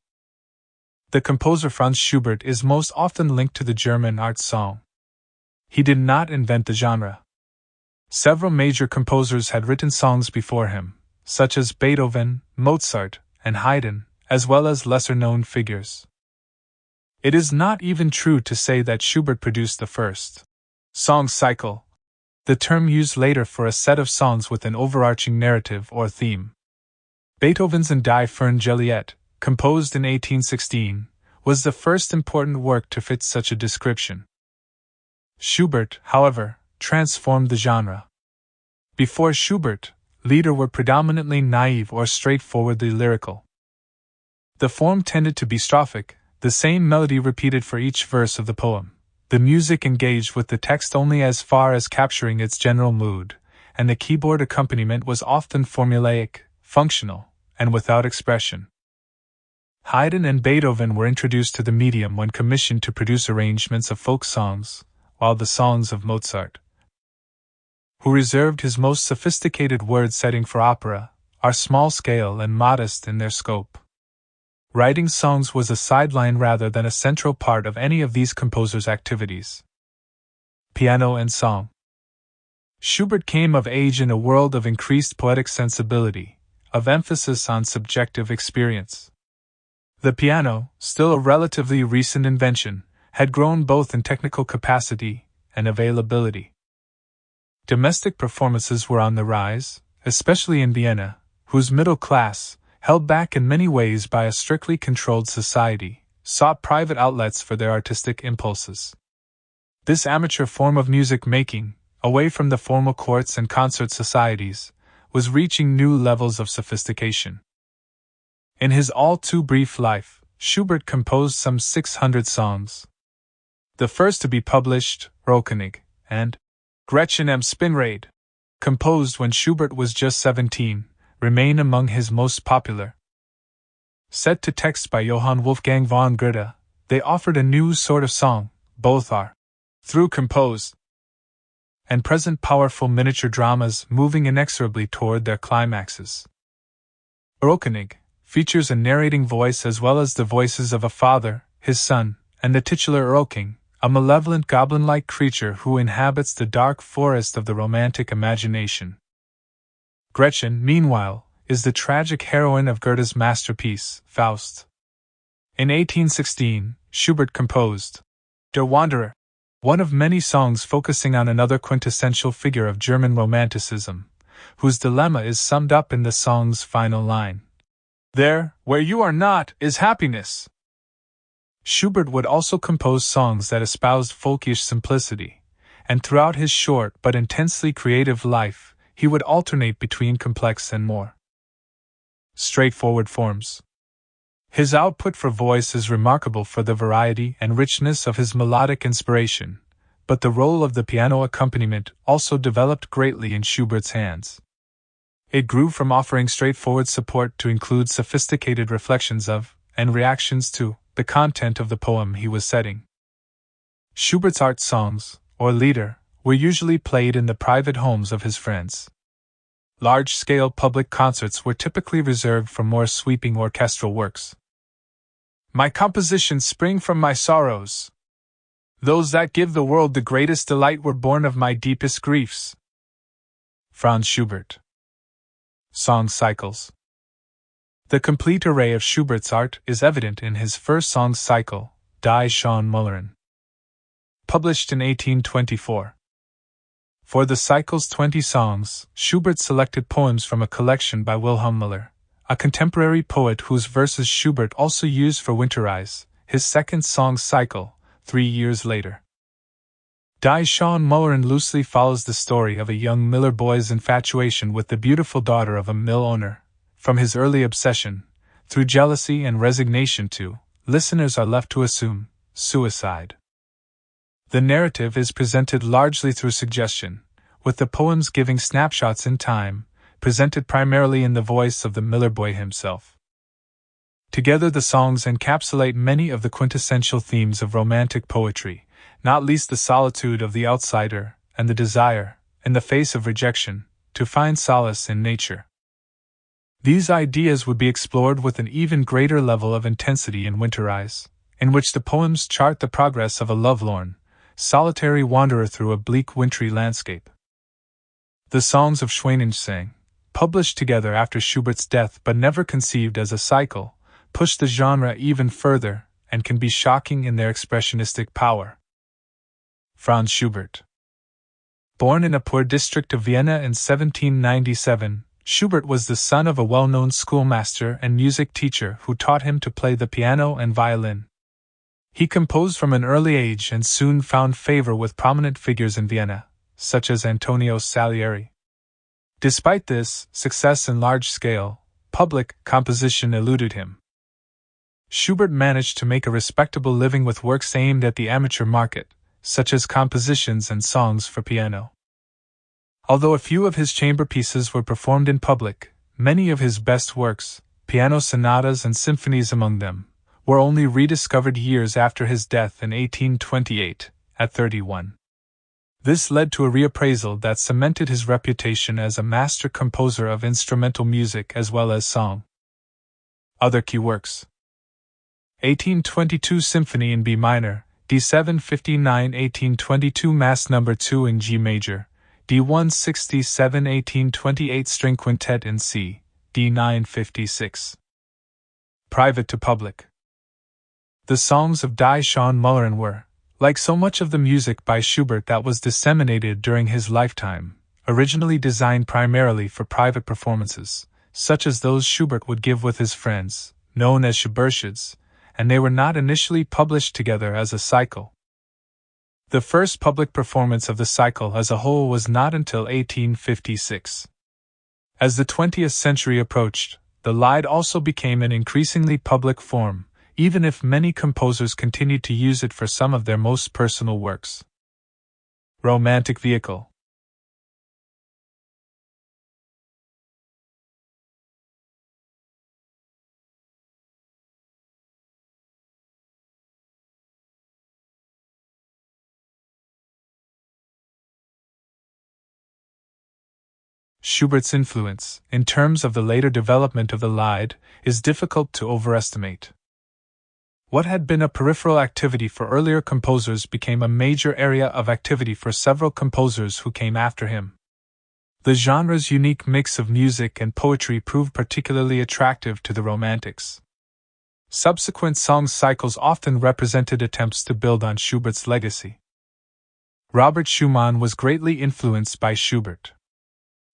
The composer Franz Schubert is most often linked to the German art song. He did not invent the genre. Several major composers had written songs before him, such as Beethoven, Mozart, and Haydn, as well as lesser-known figures. It is not even true to say that Schubert produced the first song cycle, the term used later for a set of songs with an overarching narrative or theme. Beethoven's In Die Ferngeliet, composed in 1816, was the first important work to fit such a description. Schubert, however, transformed the genre. Before Schubert, Lieder were predominantly naive or straightforwardly lyrical. The form tended to be strophic, the same melody repeated for each verse of the poem. The music engaged with the text only as far as capturing its general mood, and the keyboard accompaniment was often formulaic, functional, and without expression. Haydn and Beethoven were introduced to the medium when commissioned to produce arrangements of folk songs, while the songs of Mozart, who reserved his most sophisticated word setting for opera, are small-scale and modest in their scope. Writing songs was a sideline rather than a central part of any of these composers' activities. Piano and song. Schubert came of age in a world of increased poetic sensibility, of emphasis on subjective experience. The piano, still a relatively recent invention, had grown both in technical capacity and availability. Domestic performances were on the rise, especially in Vienna, whose middle class, held back in many ways by a strictly controlled society, sought private outlets for their artistic impulses. This amateur form of music making, away from the formal courts and concert societies, was reaching new levels of sophistication. In his all too brief life, Schubert composed some 600 songs. The first to be published, Rohkönig, and Gretchen am Spinnrad, composed when Schubert was just 17, remain among his most popular. Set to text by Johann Wolfgang von Goethe, they offered a new sort of song. Both are, through composed and present, powerful miniature dramas moving inexorably toward their climaxes. Rohkönig features a narrating voice as well as the voices of a father, his son, and the titular Erlking, a malevolent goblin-like creature who inhabits the dark forest of the romantic imagination. Gretchen, meanwhile, is the tragic heroine of Goethe's masterpiece, Faust. In 1816, Schubert composed Der Wanderer, one of many songs focusing on another quintessential figure of German Romanticism, whose dilemma is summed up in the song's final line. There, where you are not, is happiness. Schubert would also compose songs that espoused folkish simplicity, and throughout his short but intensely creative life, he would alternate between complex and more straightforward forms. His output for voice is remarkable for the variety and richness of his melodic inspiration, but the role of the piano accompaniment also developed greatly in Schubert's hands. It grew from offering straightforward support to include sophisticated reflections of, and reactions to, the content of the poem he was setting. Schubert's art songs, or Lieder, were usually played in the private homes of his friends. Large-scale public concerts were typically reserved for more sweeping orchestral works. My compositions spring from my sorrows. Those that give the world the greatest delight were born of my deepest griefs. Franz Schubert. Song cycles. The complete array of Schubert's art is evident in his first song cycle, Die Schönmüllerin, published in 1824. For the cycle's 20 songs, Schubert selected poems from a collection by Wilhelm Müller, a contemporary poet whose verses Schubert also used for Winterreise, his second song cycle, 3 years later. Die Schönmüllerin loosely follows the story of a young miller boy's infatuation with the beautiful daughter of a mill owner, from his early obsession, through jealousy and resignation to, listeners are left to assume, suicide. The narrative is presented largely through suggestion, with the poems giving snapshots in time, presented primarily in the voice of the miller boy himself. Together the songs encapsulate many of the quintessential themes of romantic poetry, not least the solitude of the outsider, and the desire, in the face of rejection, to find solace in nature. These ideas would be explored with an even greater level of intensity in Winterreise, in which the poems chart the progress of a lovelorn, solitary wanderer through a bleak wintry landscape. The songs of Schwanensang, published together after Schubert's death but never conceived as a cycle, push the genre even further and can be shocking in their expressionistic power. Franz Schubert. Born in a poor district of Vienna in 1797, Schubert was the son of a well-known schoolmaster and music teacher who taught him to play the piano and violin. He composed from an early age and soon found favor with prominent figures in Vienna, such as Antonio Salieri. Despite this success in large-scale, public composition eluded him. Schubert managed to make a respectable living with works aimed at the amateur market, such as compositions and songs for piano. Although a few of his chamber pieces were performed in public, many of his best works, piano sonatas and symphonies among them, were only rediscovered years after his death in 1828, at 31. This led to a reappraisal that cemented his reputation as a master composer of instrumental music as well as song. Other key works: 1822 Symphony in B minor, D759, 1822 Mass No. 2 in G major, D167, 1828 String Quintet in C, D956. Private to public. The songs of Die Schönmüllerin were, Like so much of the music by Schubert that was disseminated during his lifetime, originally designed primarily for private performances, such as those Schubert would give with his friends, known as Schubertiads, and they were not initially published together as a cycle. The first public performance of the cycle as a whole was not until 1856. As the 20th century approached, the Lied also became an increasingly public form, even if many composers continued to use it for some of their most personal works. Romantic vehicle. Schubert's influence, in terms of the later development of the Lied, is difficult to overestimate. What had been a peripheral activity for earlier composers became a major area of activity for several composers who came after him. The genre's unique mix of music and poetry proved particularly attractive to the Romantics. Subsequent song cycles often represented attempts to build on Schubert's legacy. Robert Schumann was greatly influenced by Schubert.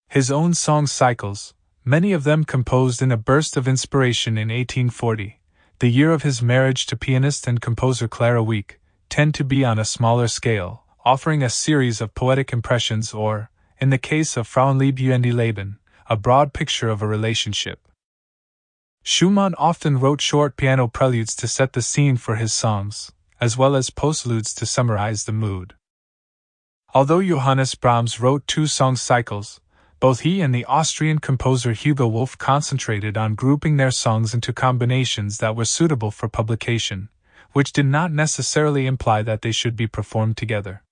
His own song cycles, many of them composed in a burst of inspiration in 1840, the year of his marriage to pianist and composer Clara Wieck, tend to be on a smaller scale, offering a series of poetic impressions or, in the case of Frauenliebe und Leben, a broad picture of a relationship. Schumann often wrote short piano preludes to set the scene for his songs, as well as postludes to summarize the mood. Although Johannes Brahms wrote 2 song cycles, both he and the Austrian composer Hugo Wolf concentrated on grouping their songs into combinations that were suitable for publication, which did not necessarily imply that they should be performed together.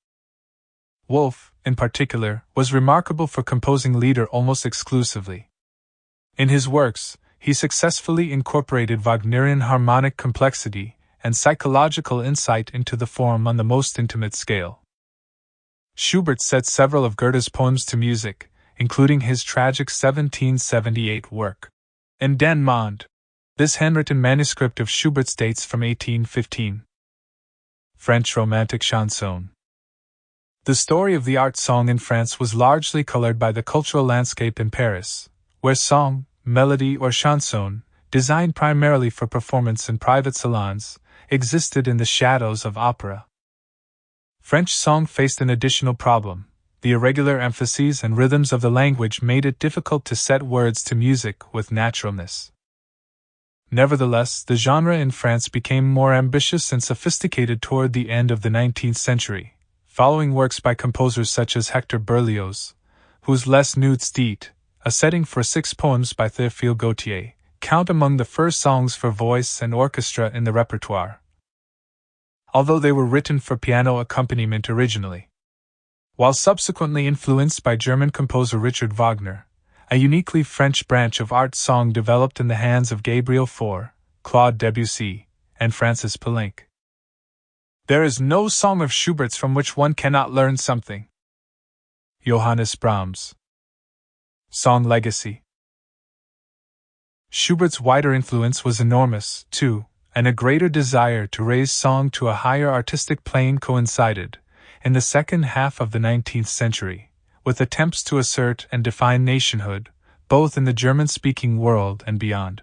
Wolf, in particular, was remarkable for composing Lieder almost exclusively. In his works, he successfully incorporated Wagnerian harmonic complexity and psychological insight into the form on the most intimate scale. Schubert set several of Goethe's poems to music, including his tragic 1778 work, In den Mond. This handwritten manuscript of Schubert's dates from 1815. French Romantic Chanson. The story of the art song in France was largely colored by the cultural landscape in Paris, where song, melody or chanson, designed primarily for performance in private salons, existed in the shadows of opera. French song faced an additional problem. The irregular emphases and rhythms of the language made it difficult to set words to music with naturalness. Nevertheless, the genre in France became more ambitious and sophisticated toward the end of the 19th century, following works by composers such as Hector Berlioz, whose Les Nuits d'été, a setting for 6 poems by Théophile Gautier, count among the first songs for voice and orchestra in the repertoire, although they were written for piano accompaniment originally. While subsequently influenced by German composer Richard Wagner, a uniquely French branch of art song developed in the hands of Gabriel Fauré, Claude Debussy, and Francis Poulenc. There is no song of Schubert's from which one cannot learn something. Johannes Brahms. Song legacy. Schubert's wider influence was enormous, too, and a greater desire to raise song to a higher artistic plane coincided, in the second half of the 19th century, with attempts to assert and define nationhood, both in the German-speaking world and beyond.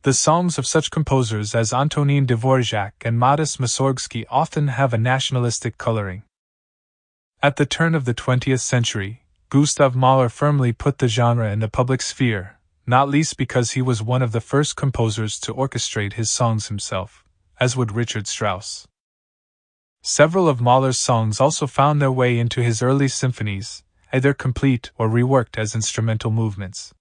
The songs of such composers as Antonin Dvorak and Modest Mussorgsky often have a nationalistic coloring. At the turn of the 20th century, Gustav Mahler firmly put the genre in the public sphere, not least because he was one of the first composers to orchestrate his songs himself, as would Richard Strauss. Several of Mahler's songs also found their way into his early symphonies, either complete or reworked as instrumental movements.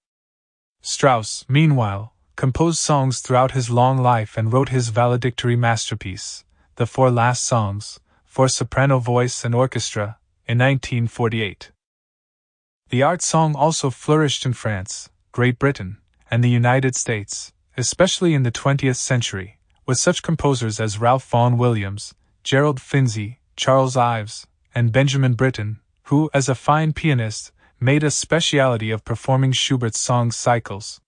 Strauss, meanwhile, composed songs throughout his long life and wrote his valedictory masterpiece, The 4 Last Songs, for soprano voice and orchestra, in 1948. The art song also flourished in France, Great Britain, and the United States, especially in the 20th century, with such composers as Ralph Vaughan Williams, Gerald Finzi, Charles Ives, and Benjamin Britten, who, as a fine pianist, made a specialty of performing Schubert's song cycles.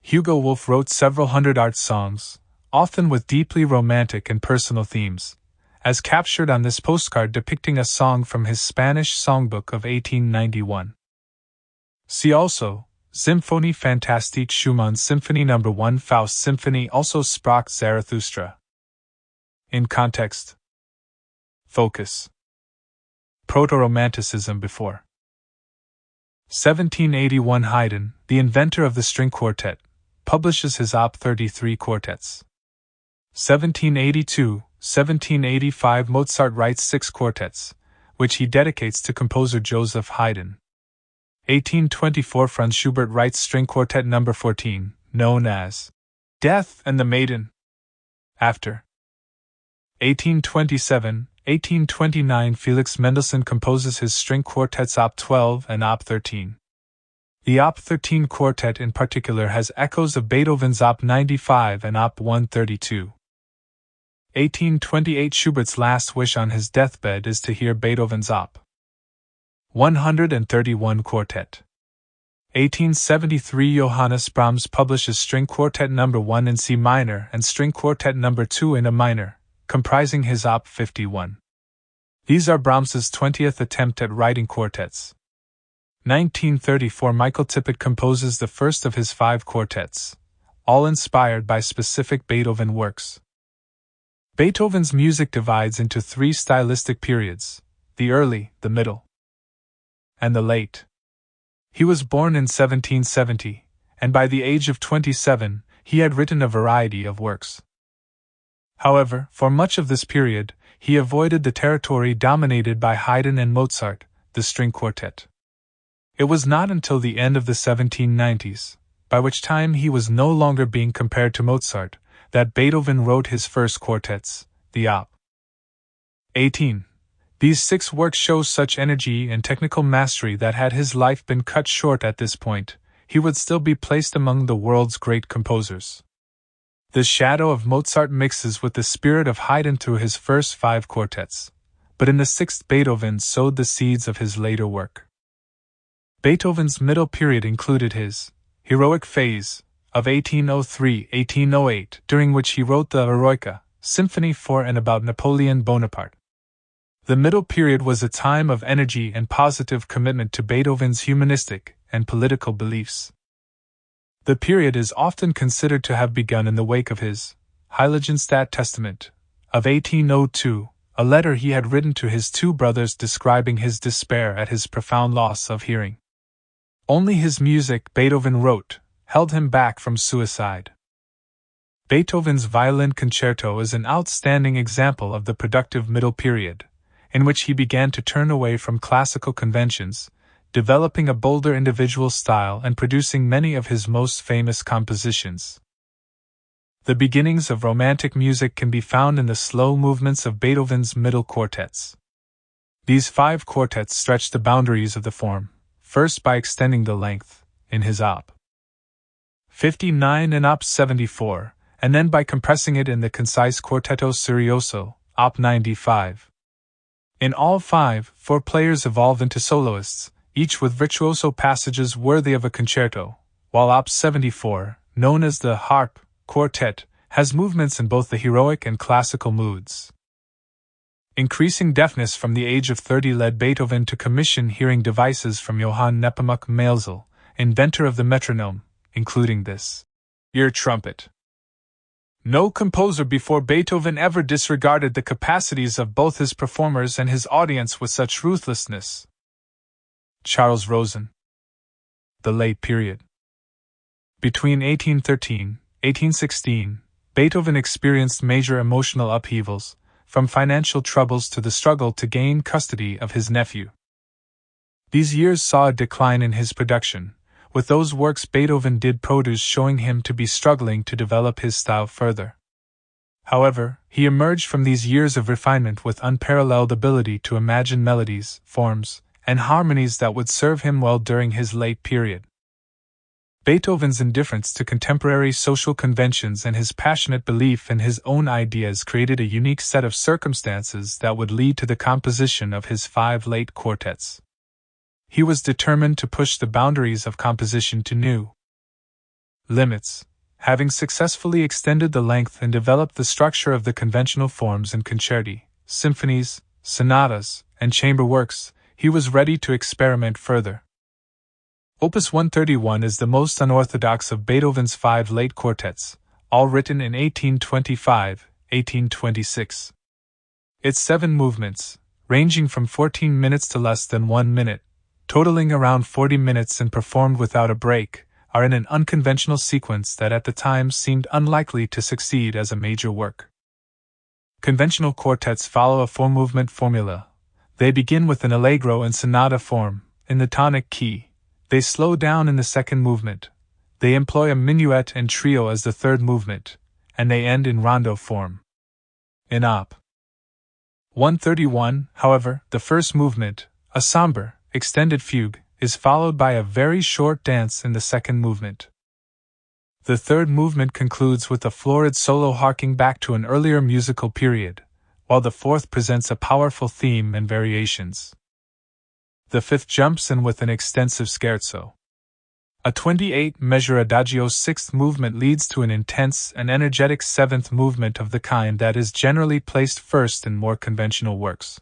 Hugo Wolf wrote several hundred art songs, often with deeply romantic and personal themes, as captured on this postcard depicting a song from his Spanish songbook of 1891. See also, Symphonie Fantastique Schumann Symphony No. 1 Faust Symphony also Sprach Zarathustra. In context. Focus. Proto-Romanticism before 1781 Haydn, the inventor of the string quartet, publishes his Op. 33 quartets. 1782-1785 Mozart writes 6 quartets, which he dedicates to composer Joseph Haydn. 1824 Franz Schubert writes string quartet No. 14, known as Death and the Maiden. After 1827-1829 Felix Mendelssohn composes his string quartets Op. 12 and Op. 13. The Op. 13 quartet in particular has echoes of Beethoven's Op. 95 and Op. 132. 1828 Schubert's last wish on his deathbed is to hear Beethoven's Op. 131 quartet. 1873 Johannes Brahms publishes string quartet No. 1 in C minor and string quartet No. 2 in A minor, comprising his Op. 51. These are Brahms's 20th attempt at writing quartets. 1934 Michael Tippett composes the first of his 5 quartets, all inspired by specific Beethoven works. Beethoven's music divides into 3 stylistic periods: the early, the middle, and the late. He was born in 1770, and by the age of 27, he had written a variety of works. However, for much of this period, he avoided the territory dominated by Haydn and Mozart, the string quartet. It was not until the end of the 1790s, by which time he was no longer being compared to Mozart, that Beethoven wrote his first quartets, the Op. 18. These 6 works show such energy and technical mastery that had his life been cut short at this point, he would still be placed among the world's great composers. The shadow of Mozart mixes with the spirit of Haydn through his first 5 quartets, but in the 6th Beethoven sowed the seeds of his later work. Beethoven's middle period included his heroic phase of 1803-1808, during which he wrote the Eroica, Symphony for and about Napoleon Bonaparte. The middle period was a time of energy and positive commitment to Beethoven's humanistic and political beliefs. The period is often considered to have begun in the wake of his Heiligenstadt Testament of 1802, a letter he had written to his 2 brothers describing his despair at his profound loss of hearing. Only his music, Beethoven wrote, held him back from suicide. Beethoven's Violin Concerto is an outstanding example of the productive middle period, in which he began to turn away from classical conventions, developing a bolder individual style and producing many of his most famous compositions. The beginnings of Romantic music can be found in the slow movements of Beethoven's middle quartets. These 5 quartets stretch the boundaries of the form, first by extending the length, in his Op. 59 and Op. 74, and then by compressing it in the concise Quartetto Serioso, Op. 95. In all 5, 4 players evolve into soloists, each with virtuoso passages worthy of a concerto, while Op. 74, known as the harp quartet, has movements in both the heroic and classical moods. Increasing deafness from the age of 30 led Beethoven to commission hearing devices from Johann Nepomuk Maelzel, inventor of the metronome, including this ear trumpet. No composer before Beethoven ever disregarded the capacities of both his performers and his audience with such ruthlessness. Charles Rosen. The late period. Between 1813 and 1816, Beethoven experienced major emotional upheavals, from financial troubles to the struggle to gain custody of his nephew. These years saw a decline in his production, with those works Beethoven did produce showing him to be struggling to develop his style further. However, he emerged from these years of refinement with unparalleled ability to imagine melodies, forms, and harmonies that would serve him well during his late period. Beethoven's indifference to contemporary social conventions and his passionate belief in his own ideas created a unique set of circumstances that would lead to the composition of his 5 late quartets. He was determined to push the boundaries of composition to new limits, having successfully extended the length and developed the structure of the conventional forms and concerti, symphonies, sonatas, and chamber works, he was ready to experiment further. Opus 131 is the most unorthodox of Beethoven's 5 late quartets, all written in 1825-1826. Its 7 movements, ranging from 14 minutes to less than 1 minute, totaling around 40 minutes and performed without a break, are in an unconventional sequence that at the time seemed unlikely to succeed as a major work. Conventional quartets follow a 4-movement formula. They begin with an allegro in sonata form, in the tonic key. They slow down in the second movement. They employ a minuet and trio as the third movement, and they end in rondo form. In Op. 131, however, the first movement, a somber, extended fugue, is followed by a very short dance in the second movement. The third movement concludes with a florid solo harking back to an earlier musical period, while the fourth presents a powerful theme and variations. The fifth jumps in with an extensive scherzo. A 28-measure adagio sixth movement leads to an intense and energetic seventh movement of the kind that is generally placed first in more conventional works.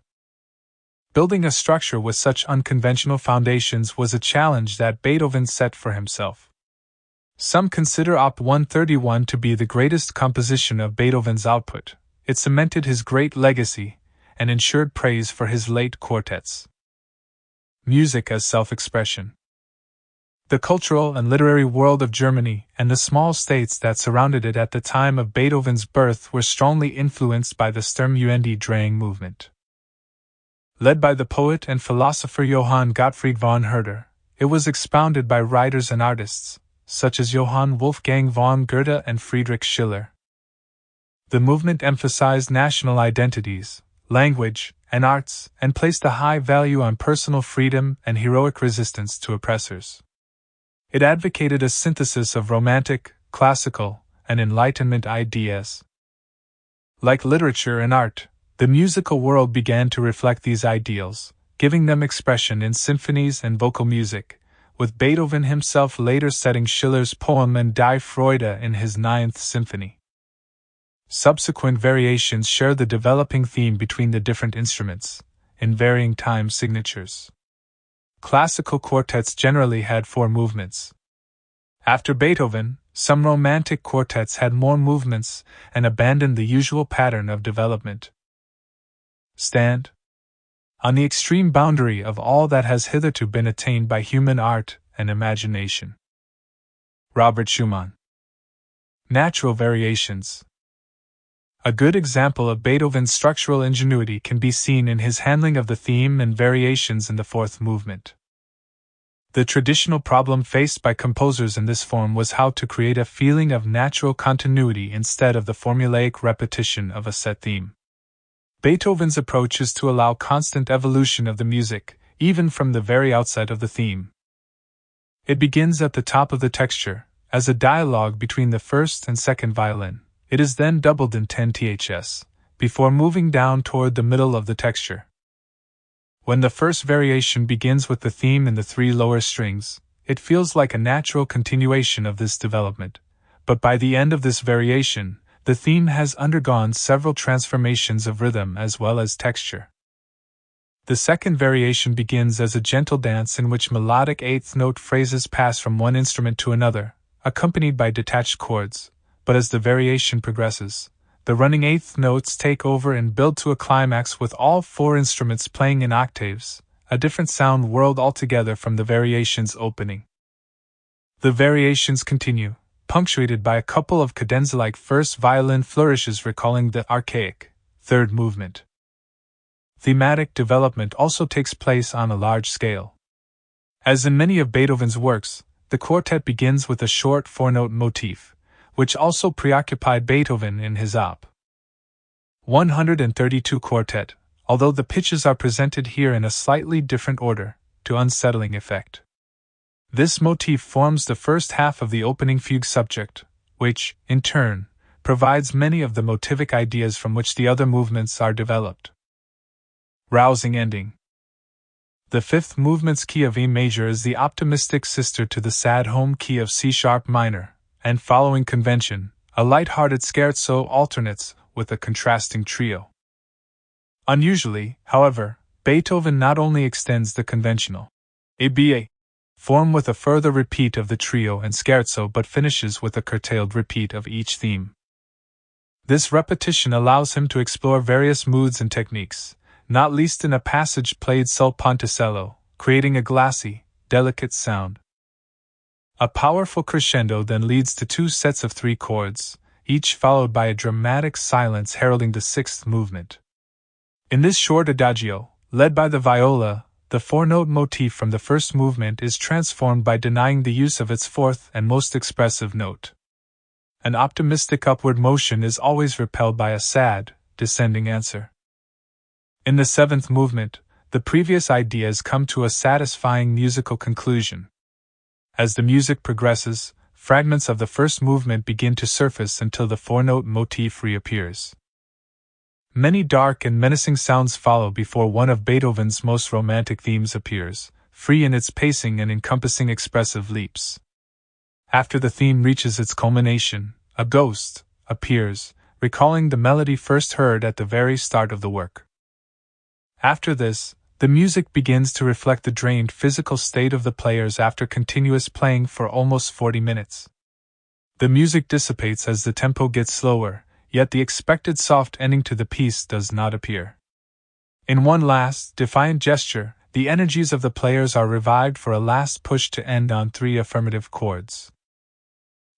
Building a structure with such unconventional foundations was a challenge that Beethoven set for himself. Some consider Op. 131 to be the greatest composition of Beethoven's output. It cemented his great legacy and ensured praise for his late quartets. Music as self-expression. The cultural and literary world of Germany and the small states that surrounded it at the time of Beethoven's birth were strongly influenced by the Sturm-und-Drang movement. Led by the poet and philosopher Johann Gottfried von Herder, it was expounded by writers and artists, such as Johann Wolfgang von Goethe and Friedrich Schiller. The movement emphasized national identities, language, and arts, and placed a high value on personal freedom and heroic resistance to oppressors. It advocated a synthesis of Romantic, classical, and Enlightenment ideas. Like literature and art, the musical world began to reflect these ideals, giving them expression in symphonies and vocal music, with Beethoven himself later setting Schiller's poem and Die Freude in his 9th Symphony. Subsequent variations share the developing theme between the different instruments, in varying time signatures. Classical quartets generally had 4 movements. After Beethoven, some Romantic quartets had more movements and abandoned the usual pattern of development. Stand on the extreme boundary of all that has hitherto been attained by human art and imagination. Robert Schumann. Natural variations. A good example of Beethoven's structural ingenuity can be seen in his handling of the theme and variations in the 4th movement. The traditional problem faced by composers in this form was how to create a feeling of natural continuity instead of the formulaic repetition of a set theme. Beethoven's approach is to allow constant evolution of the music, even from the very outset of the theme. It begins at the top of the texture, as a dialogue between the first and second violin. It is then doubled in 10 ths, before moving down toward the middle of the texture. When the first variation begins with the theme in the 3 lower strings, it feels like a natural continuation of this development, but by the end of this variation, the theme has undergone several transformations of rhythm as well as texture. The second variation begins as a gentle dance in which melodic 8th note phrases pass from one instrument to another, accompanied by detached chords. But as the variation progresses, the running 8th notes take over and build to a climax with all 4 instruments playing in octaves, a different sound world altogether from the variation's opening. The variations continue, punctuated by a couple of cadenza-like first violin flourishes recalling the archaic 3rd movement. Thematic development also takes place on a large scale. As in many of Beethoven's works, the quartet begins with a short 4-note motif, which also preoccupied Beethoven in his Op. 132 quartet, although the pitches are presented here in a slightly different order, to unsettling effect. This motif forms the first half of the opening fugue subject, which, in turn, provides many of the motivic ideas from which the other movements are developed. Rousing ending. The 5th movement's key of E major is the optimistic sister to the sad home key of C sharp minor, and following convention, a light-hearted scherzo alternates with a contrasting trio. Unusually, however, Beethoven not only extends the conventional ABA form with a further repeat of the trio and scherzo but finishes with a curtailed repeat of each theme. This repetition allows him to explore various moods and techniques, not least in a passage played sul ponticello, creating a glassy, delicate sound. A powerful crescendo then leads to 2 sets of 3 chords, each followed by a dramatic silence heralding the 6th movement. In this short adagio, led by the viola, the 4-note motif from the first movement is transformed by denying the use of its 4th and most expressive note. An optimistic upward motion is always repelled by a sad, descending answer. In the 7th movement, the previous ideas come to a satisfying musical conclusion. As the music progresses, fragments of the first movement begin to surface until the 4-note motif reappears. Many dark and menacing sounds follow before one of Beethoven's most romantic themes appears, free in its pacing and encompassing expressive leaps. After the theme reaches its culmination, a ghost appears, recalling the melody first heard at the very start of the work. After this, the music begins to reflect the drained physical state of the players after continuous playing for almost 40 minutes. The music dissipates as the tempo gets slower, yet the expected soft ending to the piece does not appear. In one last, defiant gesture, the energies of the players are revived for a last push to end on 3 affirmative chords.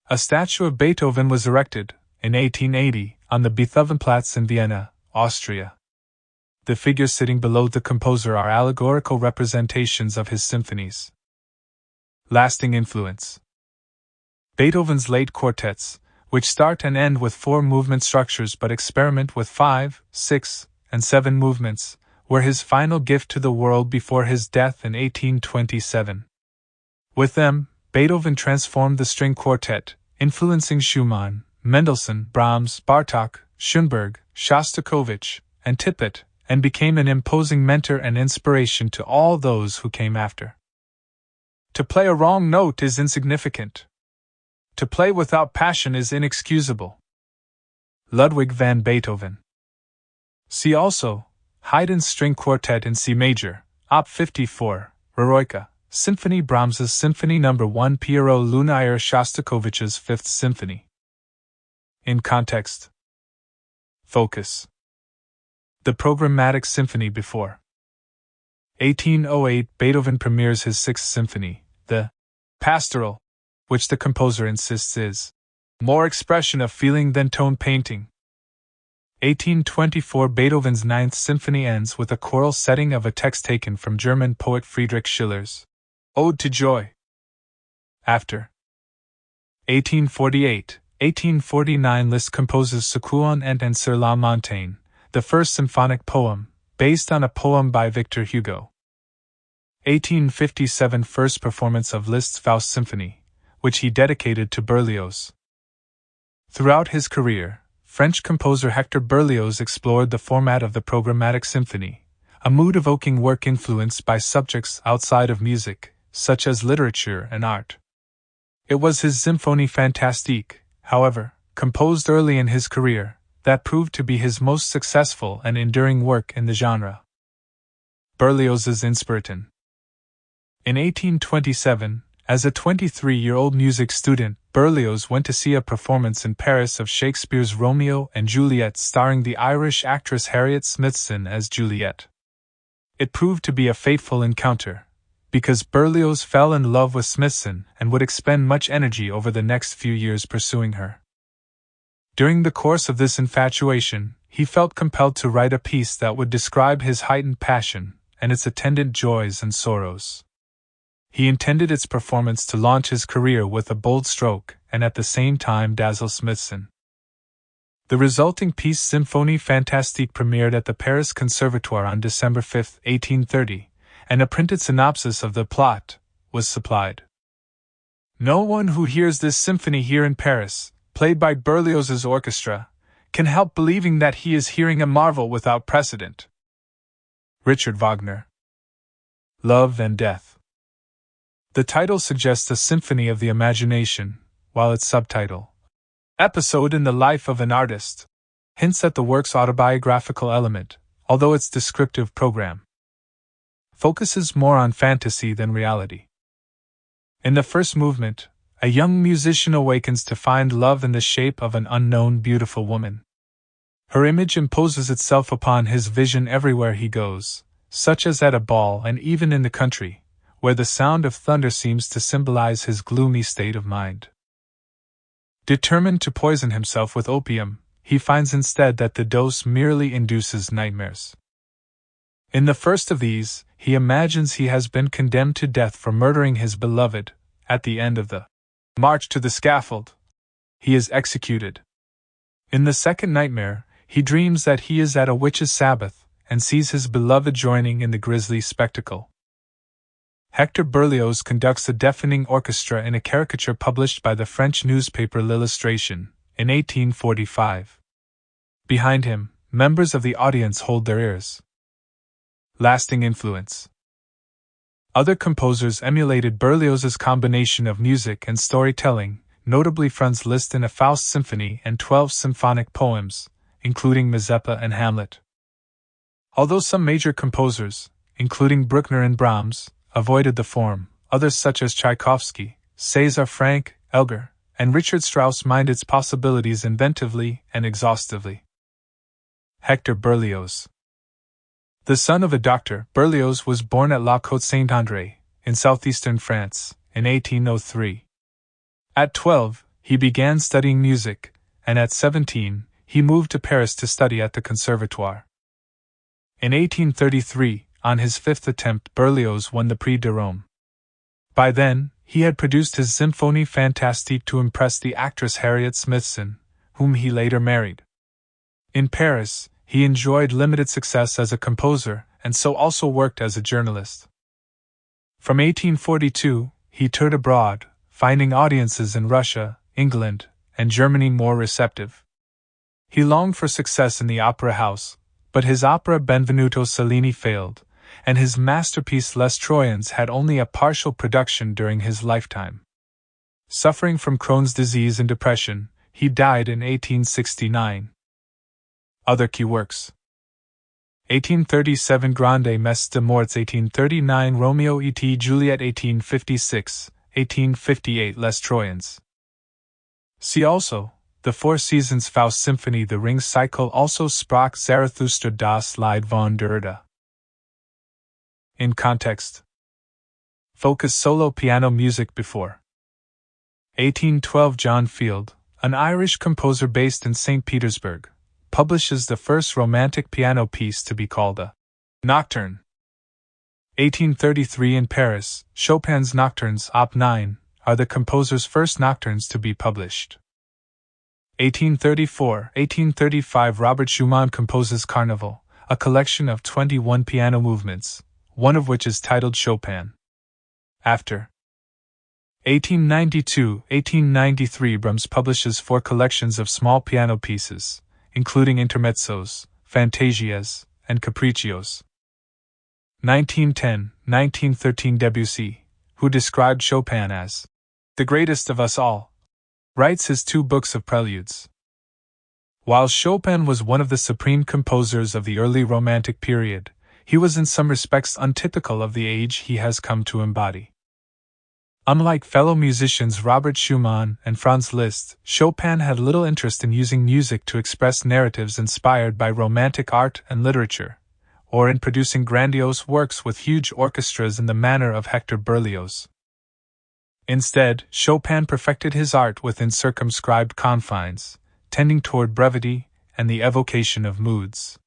A statue of Beethoven was erected, in 1880, on the Beethovenplatz in Vienna, Austria. The figures sitting below the composer are allegorical representations of his symphonies. Lasting influence. Beethoven's late quartets, which start and end with 4 movement structures but experiment with 5, 6, and 7 movements, were his final gift to the world before his death in 1827. With them, Beethoven transformed the string quartet, influencing Schumann, Mendelssohn, Brahms, Bartók, Schoenberg, Shostakovich, and Tippett, and became an imposing mentor and inspiration to all those who came after. To play a wrong note is insignificant. To play without passion is inexcusable. Ludwig van Beethoven. See also, Haydn's String Quartet in C major, Op. 54, Eroica, Symphony Brahms's Symphony No. 1 Piero Lunaire Shostakovich's Fifth Symphony. In context. Focus. The Programmatic Symphony before. 1808 Beethoven premieres his Sixth Symphony, the Pastoral, which the composer insists is more expression of feeling than tone painting. 1824 Beethoven's Ninth Symphony ends with a choral setting of a text taken from German poet Friedrich Schiller's Ode to Joy. After 1848-1849 Liszt composes Secours and sur la Montagne, the first symphonic poem, based on a poem by Victor Hugo. 1857 First performance of Liszt's Faust Symphony, which he dedicated to Berlioz. Throughout his career, French composer Hector Berlioz explored the format of the programmatic symphony, a mood-evoking work influenced by subjects outside of music, such as literature and art. It was his Symphonie Fantastique, however, composed early in his career, that proved to be his most successful and enduring work in the genre. Berlioz's Inspiriton. In 1827, as a 23-year-old music student, Berlioz went to see a performance in Paris of Shakespeare's Romeo and Juliet starring the Irish actress Harriet Smithson as Juliet. It proved to be a fateful encounter, because Berlioz fell in love with Smithson and would expend much energy over the next few years pursuing her. During the course of this infatuation, he felt compelled to write a piece that would describe his heightened passion and its attendant joys and sorrows. He intended its performance to launch his career with a bold stroke and at the same time dazzle Smithson. The resulting piece Symphonie Fantastique premiered at the Paris Conservatoire on December 5, 1830, and a printed synopsis of the plot was supplied. No one who hears this symphony here in Paris, played by Berlioz's orchestra, can help believing that he is hearing a marvel without precedent. Richard Wagner. Love and Death. The title suggests a symphony of the imagination, while its subtitle, Episode in the Life of an Artist, hints at the work's autobiographical element, although its descriptive program focuses more on fantasy than reality. In the first movement, a young musician awakens to find love in the shape of an unknown beautiful woman. Her image imposes itself upon his vision everywhere he goes, such as at a ball and even in the country, where the sound of thunder seems to symbolize his gloomy state of mind. Determined to poison himself with opium, he finds instead that the dose merely induces nightmares. In the first of these, he imagines he has been condemned to death for murdering his beloved. At the end of the march to the scaffold, he is executed. In the second nightmare, he dreams that he is at a witch's sabbath and sees his beloved joining in the grisly spectacle. Hector Berlioz conducts a deafening orchestra in a caricature published by the French newspaper L'Illustration in 1845. Behind him, members of the audience hold their ears. Lasting influence. Other composers emulated Berlioz's combination of music and storytelling, notably Franz Liszt in a Faust symphony and 12 symphonic poems, including Mazeppa and Hamlet. Although some major composers, including Bruckner and Brahms, avoided the form, others such as Tchaikovsky, César Franck, Elgar, and Richard Strauss mined its possibilities inventively and exhaustively. Hector Berlioz. The son of a doctor, Berlioz was born at La Côte-Saint-André, in southeastern France, in 1803. At 12, he began studying music, and at 17, he moved to Paris to study at the Conservatoire. In 1833, on his fifth attempt, Berlioz won the Prix de Rome. By then, he had produced his Symphonie Fantastique to impress the actress Harriet Smithson, whom he later married. In Paris, he enjoyed limited success as a composer, and so also worked as a journalist. From 1842, he toured abroad, finding audiences in Russia, England, and Germany more receptive. He longed for success in the opera house, but his opera Benvenuto Cellini failed, and his masterpiece Les Troyens had only a partial production during his lifetime. Suffering from Crohn's disease and depression, he died in 1869. Other key works: 1837 Grande Messe de Morts, 1839 Romeo et Juliet, 1856, 1858 Les Troyens. See also, the Four Seasons Faust Symphony. The Ring Cycle. Also Sprach Zarathustra das Lied von der Erde. In context. Focus solo piano music before. 1812 John Field, an Irish composer based in St. Petersburg, publishes the first romantic piano piece to be called a nocturne. 1833 in Paris, Chopin's Nocturnes Op. 9 are the composer's first nocturnes to be published. 1834-1835 Robert Schumann composes Carnival, a collection of 21 piano movements, one of which is titled Chopin. After 1892-1893 Brahms publishes 4 collections of small piano pieces, including intermezzos, fantasias, and capriccios. 1910-1913 Debussy, who described Chopin as the greatest of us all, writes his 2 books of preludes. While Chopin was one of the supreme composers of the early Romantic period, he was in some respects untypical of the age he has come to embody. Unlike fellow musicians Robert Schumann and Franz Liszt, Chopin had little interest in using music to express narratives inspired by Romantic art and literature, or in producing grandiose works with huge orchestras in the manner of Hector Berlioz. Instead, Chopin perfected his art within circumscribed confines, tending toward brevity and the evocation of moods.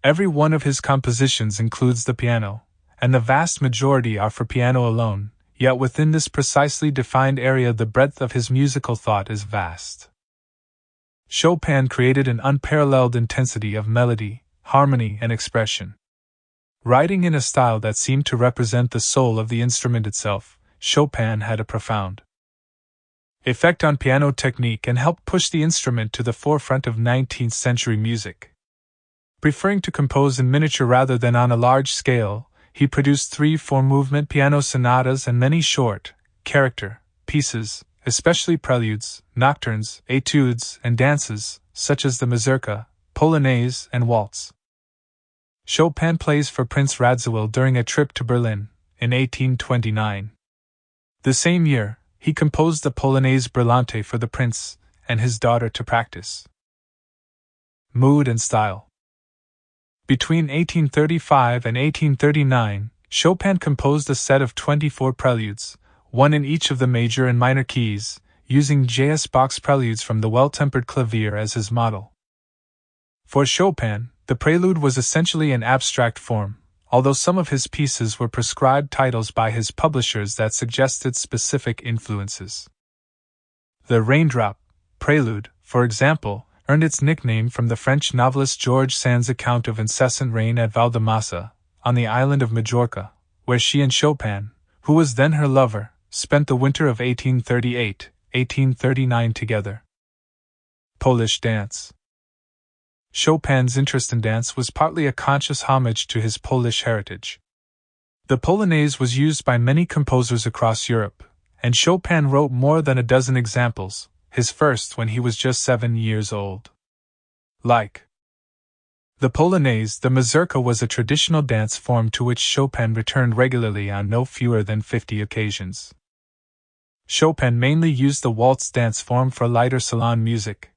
Every one of his compositions includes the piano, and the vast majority are for piano alone, yet within this precisely defined area the breadth of his musical thought is vast. Chopin created an unparalleled intensity of melody, harmony, and expression. Writing in a style that seemed to represent the soul of the instrument itself, Chopin had a profound effect on piano technique and helped push the instrument to the forefront of 19th-century music. Preferring to compose in miniature rather than on a large scale, he produced 3 4-movement piano sonatas and many short, character pieces, especially preludes, nocturnes, etudes, and dances, such as the mazurka, polonaise, and waltz. Chopin plays for Prince Radziwill during a trip to Berlin, in 1829. The same year, he composed the Polonaise Brillante for the prince and his daughter to practice. Mood and style. Between 1835 and 1839, Chopin composed a set of 24 preludes, one in each of the major and minor keys, using J.S. Bach's preludes from the Well-Tempered Clavier as his model. For Chopin, the prelude was essentially an abstract form, although some of his pieces were prescribed titles by his publishers that suggested specific influences. The Raindrop Prelude, for example, earned its nickname from the French novelist Georges Sand's account of incessant rain at Valdemassa, on the island of Majorca, where she and Chopin, who was then her lover, spent the winter of 1838-1839 together. Polish dance. Chopin's interest in dance was partly a conscious homage to his Polish heritage. The Polonaise was used by many composers across Europe, and Chopin wrote more than a dozen examples, his first when he was just 7 years old. Like the Polonaise, the mazurka was a traditional dance form to which Chopin returned regularly on no fewer than 50 occasions. Chopin mainly used the waltz dance form for lighter salon music.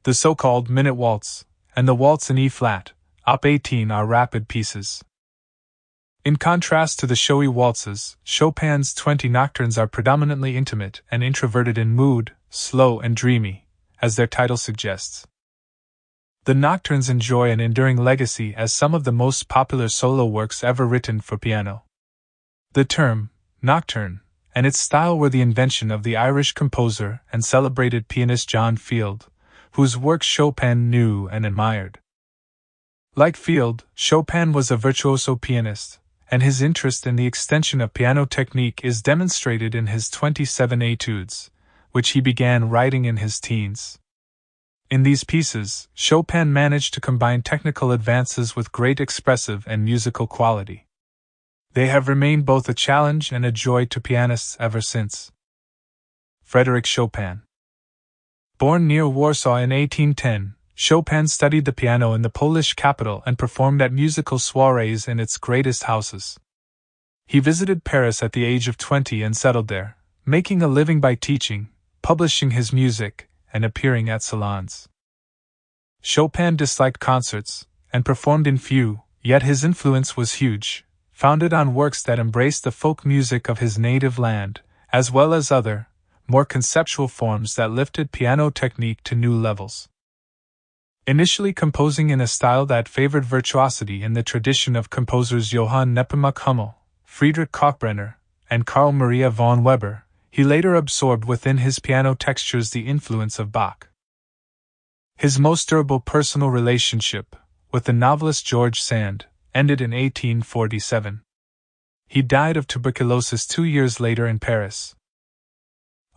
The so-called minute waltz, and the waltz in E-flat, Op. 18 are rapid pieces. In contrast to the showy waltzes, Chopin's 20 nocturnes are predominantly intimate and introverted in mood, slow and dreamy, as their title suggests. The nocturnes enjoy an enduring legacy as some of the most popular solo works ever written for piano. The term, nocturne, and its style were the invention of the Irish composer and celebrated pianist John Field, whose works Chopin knew and admired. Like Field, Chopin was a virtuoso pianist, and his interest in the extension of piano technique is demonstrated in his 27 etudes, which he began writing in his teens. In these pieces, Chopin managed to combine technical advances with great expressive and musical quality. They have remained both a challenge and a joy to pianists ever since. Frédéric Chopin. Born near Warsaw in 1810, Chopin studied the piano in the Polish capital and performed at musical soirees in its greatest houses. He visited Paris at the age of 20 and settled there, making a living by teaching, publishing his music, and appearing at salons. Chopin disliked concerts, and performed in few, yet his influence was huge, founded on works that embraced the folk music of his native land, as well as other, more conceptual forms that lifted piano technique to new levels. Initially composing in a style that favored virtuosity in the tradition of composers Johann Nepomuk Hummel, Friedrich Kalkbrenner, and Carl Maria von Weber, he later absorbed within his piano textures the influence of Bach. His most durable personal relationship, with the novelist George Sand, ended in 1847. He died of tuberculosis 2 years later in Paris.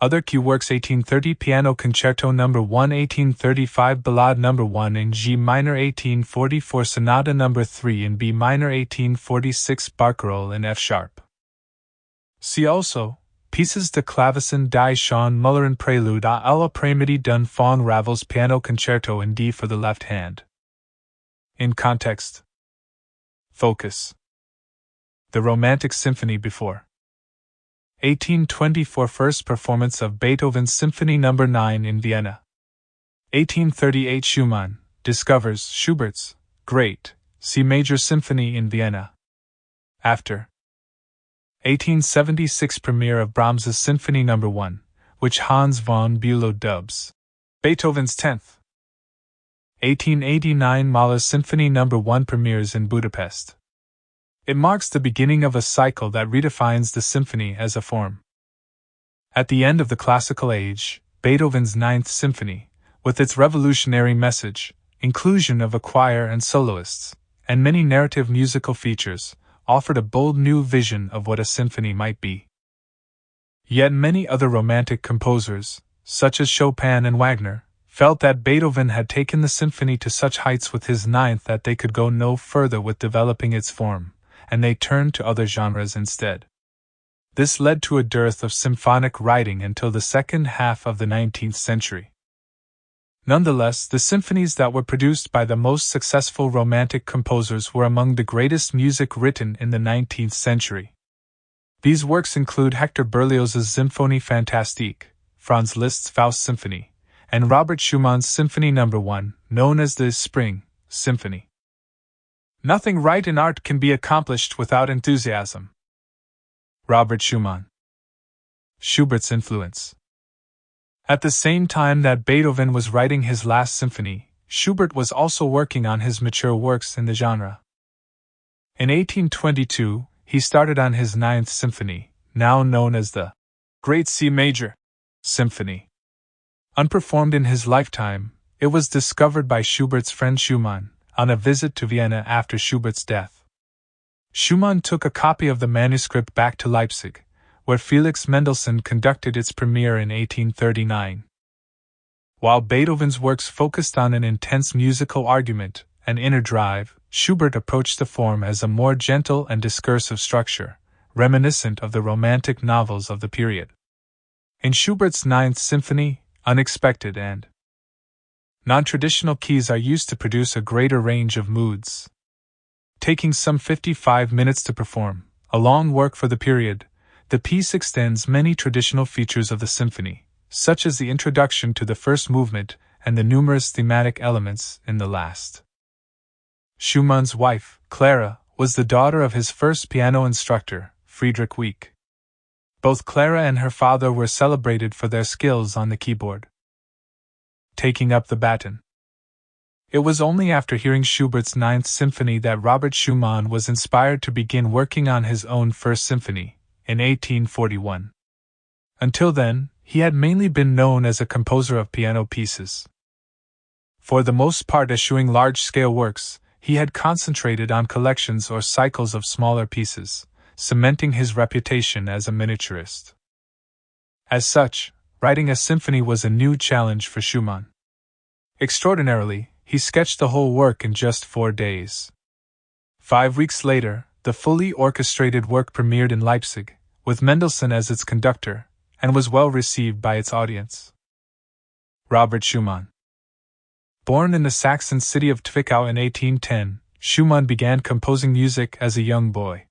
Other key works: 1830 Piano Concerto No. 1, 1835 Ballade No. 1 in G minor, 1844 Sonata No. 3 in B minor, 1846 Barcarolle in F sharp. See also, Pieces de Clavecin die Sean Mullerin Prelude à l'après-midi d'un Fond Ravel's Piano Concerto in D for the left hand. In context. Focus. The Romantic Symphony before. 1824 First performance of Beethoven's Symphony No. 9 in Vienna. 1838 Schumann discovers Schubert's Great C Major Symphony in Vienna. After. 1876 Premiere of Brahms's Symphony No. 1, which Hans von Bülow dubs Beethoven's 10th. 1889 Mahler's Symphony No. 1 premieres in Budapest. It marks the beginning of a cycle that redefines the symphony as a form. At the end of the classical age, Beethoven's Ninth Symphony, with its revolutionary message, inclusion of a choir and soloists, and many narrative musical features, offered a bold new vision of what a symphony might be. Yet many other Romantic composers, such as Chopin and Wagner, felt that Beethoven had taken the symphony to such heights with his ninth that they could go no further with developing its form, and they turned to other genres instead. This led to a dearth of symphonic writing until the second half of the 19th century. Nonetheless, the symphonies that were produced by the most successful Romantic composers were among the greatest music written in the 19th century. These works include Hector Berlioz's Symphonie Fantastique, Franz Liszt's Faust Symphony, and Robert Schumann's Symphony No. 1, known as the Spring Symphony. Nothing right in art can be accomplished without enthusiasm. Robert Schumann. Schubert's influence. At the same time that Beethoven was writing his last symphony, Schubert was also working on his mature works in the genre. In 1822, he started on his Ninth Symphony, now known as the Great C Major Symphony. Unperformed in his lifetime, it was discovered by Schubert's friend Schumann on a visit to Vienna after Schubert's death. Schumann took a copy of the manuscript back to Leipzig, where Felix Mendelssohn conducted its premiere in 1839. While Beethoven's works focused on an intense musical argument and inner drive, Schubert approached the form as a more gentle and discursive structure, reminiscent of the Romantic novels of the period. In Schubert's Ninth Symphony, unexpected and non-traditional keys are used to produce a greater range of moods. Taking some 55 minutes to perform, a long work for the period, the piece extends many traditional features of the symphony, such as the introduction to the first movement and the numerous thematic elements in the last. Schumann's wife, Clara, was the daughter of his first piano instructor, Friedrich Wieck. Both Clara and her father were celebrated for their skills on the keyboard. Taking up the baton. It was only after hearing Schubert's Ninth Symphony that Robert Schumann was inspired to begin working on his own First Symphony, in 1841. Until then, he had mainly been known as a composer of piano pieces. For the most part eschewing large-scale works, he had concentrated on collections or cycles of smaller pieces, cementing his reputation as a miniaturist. As such, writing a symphony was a new challenge for Schumann. Extraordinarily, he sketched the whole work in just 4 days. 5 weeks later, the fully orchestrated work premiered in Leipzig, with Mendelssohn as its conductor, and was well received by its audience. Robert Schumann. Born in the Saxon city of Twickau in 1810, Schumann began composing music as a young boy.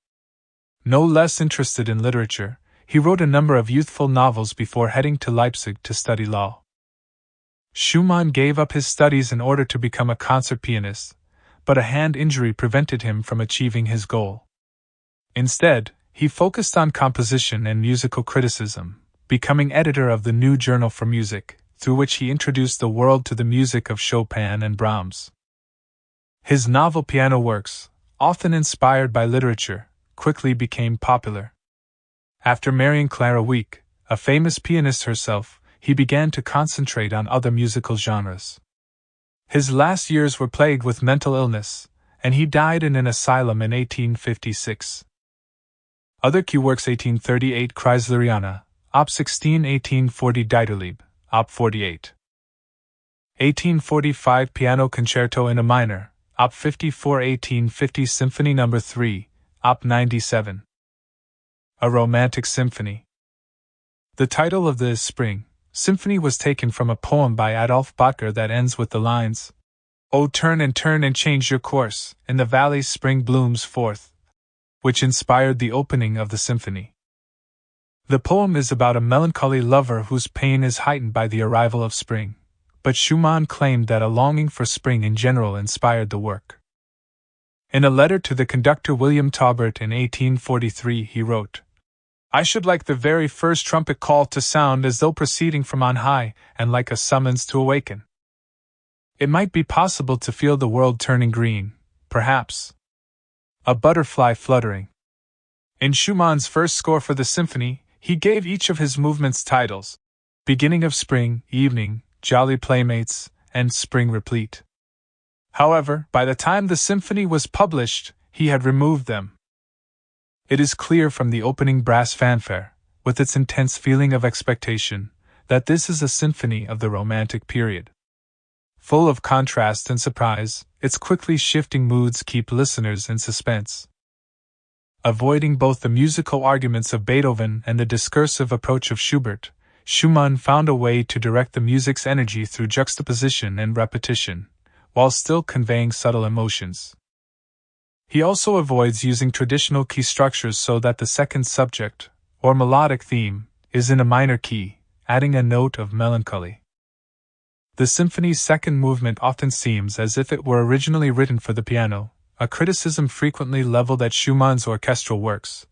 No less interested in literature, he wrote a number of youthful novels before heading to Leipzig to study law. Schumann gave up his studies in order to become a concert pianist, but a hand injury prevented him from achieving his goal. Instead, he focused on composition and musical criticism, becoming editor of the New Journal for Music, through which he introduced the world to the music of Chopin and Brahms. His novel piano works, often inspired by literature, quickly became popular. After marrying Clara Wieck, a famous pianist herself, he began to concentrate on other musical genres. His last years were plagued with mental illness, and he died in an asylum in 1856. Other key works: 1838 Kreisleriana, Op. 16, 1840 Dieterlieb, Op. 48. 1845 Piano Concerto in A minor, Op. 54. 1850 Symphony No. 3, Op. 97. A Romantic Symphony. The title of the Spring Symphony was taken from a poem by Adolf Böttger that ends with the lines, "Oh, turn and change your course, in the valleys spring blooms forth," which inspired the opening of the symphony. The poem is about a melancholy lover whose pain is heightened by the arrival of spring, but Schumann claimed that a longing for spring in general inspired the work. In a letter to the conductor William Taubert in 1843 he wrote, "I should like the very first trumpet call to sound as though proceeding from on high, and like a summons to awaken. It might be possible to feel the world turning green, perhaps a butterfly fluttering." In Schumann's first score for the symphony, he gave each of his movements titles: Beginning of Spring, Evening, Jolly Playmates, and Spring Replete. However, by the time the symphony was published, he had removed them. It is clear from the opening brass fanfare, with its intense feeling of expectation, that this is a symphony of the Romantic period. Full of contrast and surprise, its quickly shifting moods keep listeners in suspense. Avoiding both the musical arguments of Beethoven and the discursive approach of Schubert, Schumann found a way to direct the music's energy through juxtaposition and repetition, while still conveying subtle emotions. He also avoids using traditional key structures so that the second subject, or melodic theme, is in a minor key, adding a note of melancholy. The symphony's second movement often seems as if it were originally written for the piano, a criticism frequently leveled at Schumann's orchestral works,